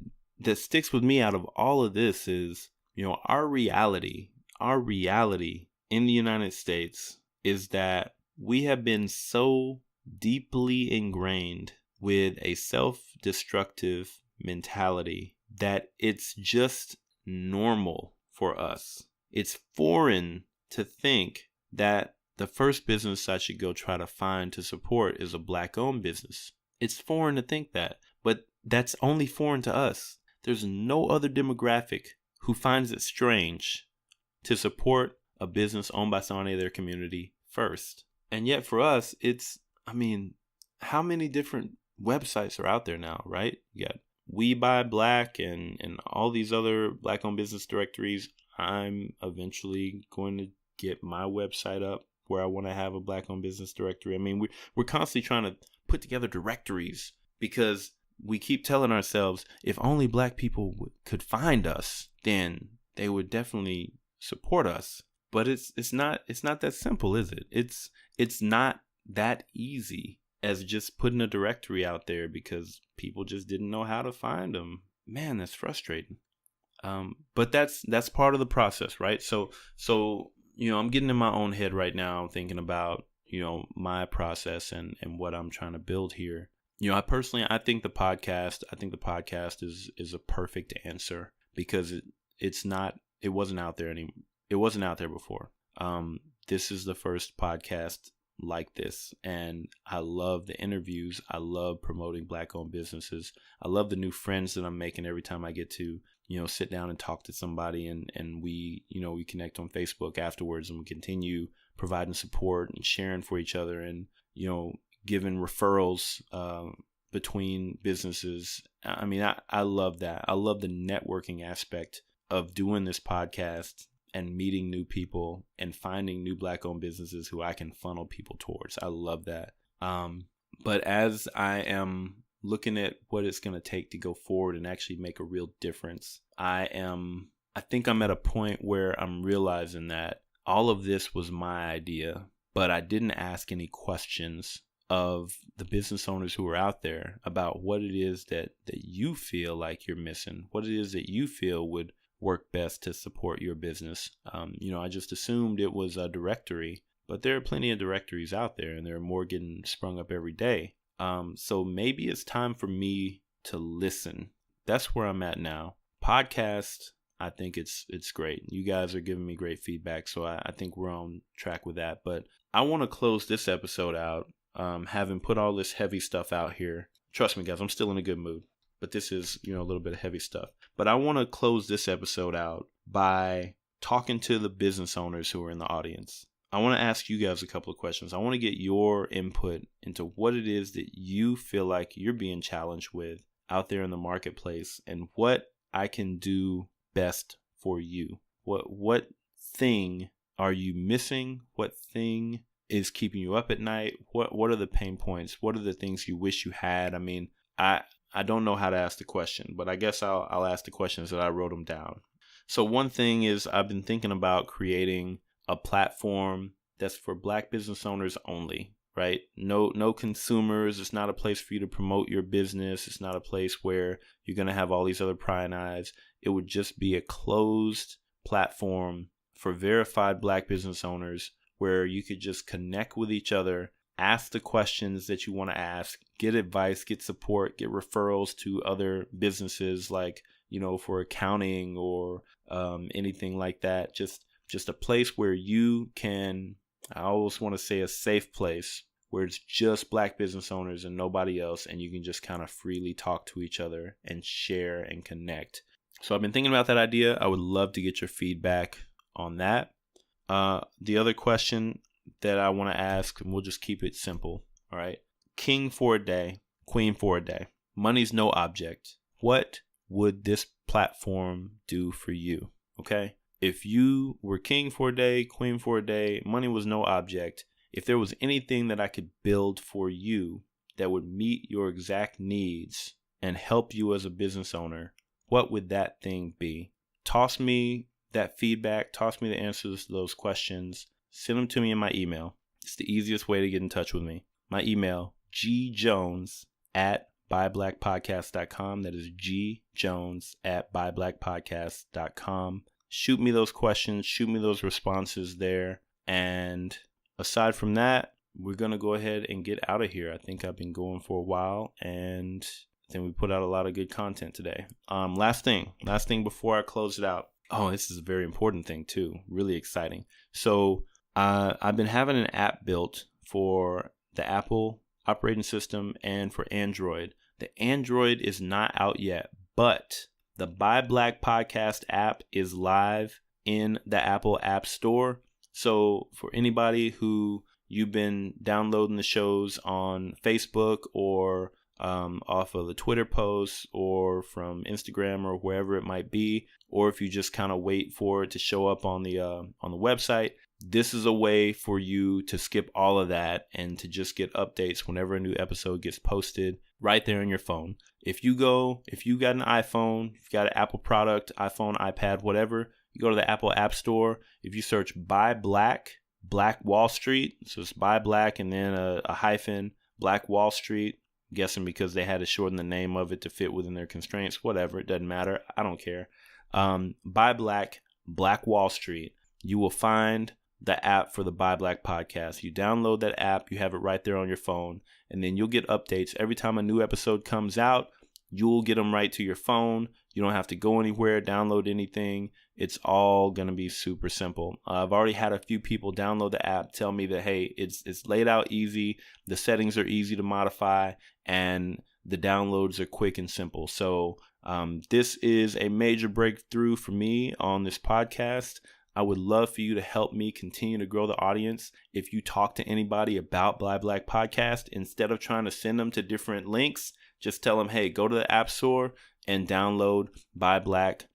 sticks with me out of all of this is, our reality in the United States is that we have been so deeply ingrained with a self-destructive mentality that it's just normal for us. It's foreign to think that the first business I should go try to find to support is a Black-owned business. It's foreign to think that, but that's only foreign to us. There's no other demographic who finds it strange to support a business owned by somebody in their community first. And yet for us, how many different websites are out there now, right? You got We Buy Black and all these other Black-owned business directories. I'm eventually going to get my website up where I want to have a Black-owned business directory. We're constantly trying to put together directories because we keep telling ourselves if only Black people could find us, then they would definitely support us. But it's not that simple, is it? It's not that easy as just putting a directory out there because people just didn't know how to find them. Man, that's frustrating. But that's part of the process, right? So I'm getting in my own head right now, thinking about my process and what I'm trying to build here. I think the podcast is a perfect answer because it wasn't out there it wasn't out there before. This is the first podcast like this, and I love the interviews. I love promoting Black-owned businesses. I love the new friends that I'm making every time I get to sit down and talk to somebody, and we connect on Facebook afterwards, and we continue providing support and sharing for each other, and giving referrals between businesses. I love that. I love the networking aspect of doing this podcast and meeting new people and finding new Black-owned businesses who I can funnel people towards. I love that. But as I am looking at what it's going to take to go forward and actually make a real difference, I think I'm at a point where I'm realizing that all of this was my idea, but I didn't ask any questions of the business owners who are out there about what it is that you feel like you're missing, what it is that you feel would work best to support your business. I just assumed it was a directory, but there are plenty of directories out there, and there are more getting sprung up every day. So maybe it's time for me to listen. That's where I'm at now. Podcast, I think it's great. You guys are giving me great feedback, so I think we're on track with that. But I want to close this episode out, having put all this heavy stuff out here. Trust me, guys, I'm still in a good mood. But this is, a little bit of heavy stuff. But I want to close this episode out by talking to the business owners who are in the audience. I want to ask you guys a couple of questions. I want to get your input into what it is that you feel like you're being challenged with out there in the marketplace, and what I can do best for you. What thing are you missing? What thing is keeping you up at night? What are the pain points? What are the things you wish you had? I don't know how to ask the question, but I guess I'll ask the questions that I wrote them down. So one thing is I've been thinking about creating a platform that's for Black business owners only, right? No consumers. It's not a place for you to promote your business. It's not a place where you're going to have all these other prying eyes. It would just be a closed platform for verified Black business owners where you could just connect with each other, ask the questions that you want to ask, get advice, get support, get referrals to other businesses like, for accounting or anything like that. Just a place where you can, I always want to say a safe place where it's just Black business owners and nobody else, and you can just kind of freely talk to each other and share and connect. So I've been thinking about that idea. I would love to get your feedback on that. The other question that I want to ask, and we'll just keep it simple. All right. King for a day, queen for a day. Money's no object. What would this platform do for you? Okay. If you were king for a day, queen for a day, money was no object. If there was anything that I could build for you that would meet your exact needs and help you as a business owner, what would that thing be? Toss me that feedback. Toss me the answers to those questions. send them to me in my email. It's the easiest way to get in touch with me. My email, gjones@buyblackpodcast.com. That is gjones@buyblackpodcast.com. Shoot me those questions. Shoot me those responses there. And aside from that, we're going to go ahead and get out of here. I think I've been going for a while, and I think we put out a lot of good content today. Last thing before I close it out. Oh, this is a very important thing too. Really exciting. So I've been having an app built for the Apple operating system and for Android. The Android is not out yet, but the Buy Black Podcast app is live in the Apple App Store. So for anybody who you've been downloading the shows on Facebook or off of the Twitter posts or from Instagram or wherever it might be, or if you just kind of wait for it to show up on the website, this is a way for you to skip all of that and to just get updates whenever a new episode gets posted right there on your phone. If you got an iPhone, if you've got an Apple product, iPhone, iPad, whatever, you go to the Apple App Store. If you search Buy Black Wall Street, so it's Buy Black and then a hyphen, Black Wall Street, I'm guessing because they had to shorten the name of it to fit within their constraints, whatever, it doesn't matter, I don't care. Buy Black Wall Street, you will find the app for the Buy Black Podcast. You download that app, you have it right there on your phone, and then you'll get updates every time a new episode comes out. You'll get them right to your phone. You don't have to go anywhere, download anything. It's all going to be super simple. I've already had a few people download the app, tell me that, hey, it's laid out easy, the settings are easy to modify, and the downloads are quick and simple. So this is a major breakthrough for me on this podcast. I would love for you to help me continue to grow the audience. If you talk to anybody about Buy Black Podcast, instead of trying to send them to different links, just tell them, hey, go to the App Store and download Buy Black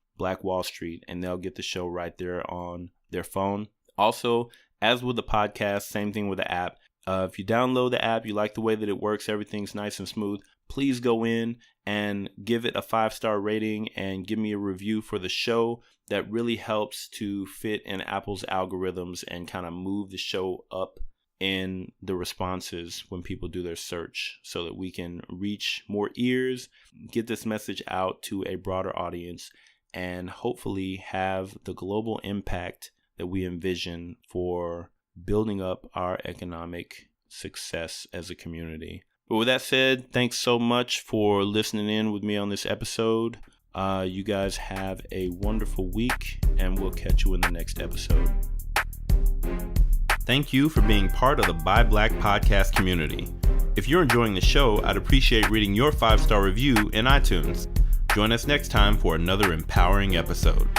Wall Street, and they'll get the show right there on their phone. Also, as with the podcast, same thing with the app. If you download the app, you like the way that it works, everything's nice and smooth, please go in and give it a 5-star rating and give me a review for the show. That really helps to fit in Apple's algorithms and kind of move the show up in the responses when people do their search so that we can reach more ears, get this message out to a broader audience, and hopefully have the global impact that we envision for building up our economic success as a community. But with that said, thanks so much for listening in with me on this episode. You guys have a wonderful week, and we'll catch you in the next episode. Thank you for being part of the Buy Black Podcast community. If you're enjoying the show, I'd appreciate reading your 5-star review in iTunes. Join us next time for another empowering episode.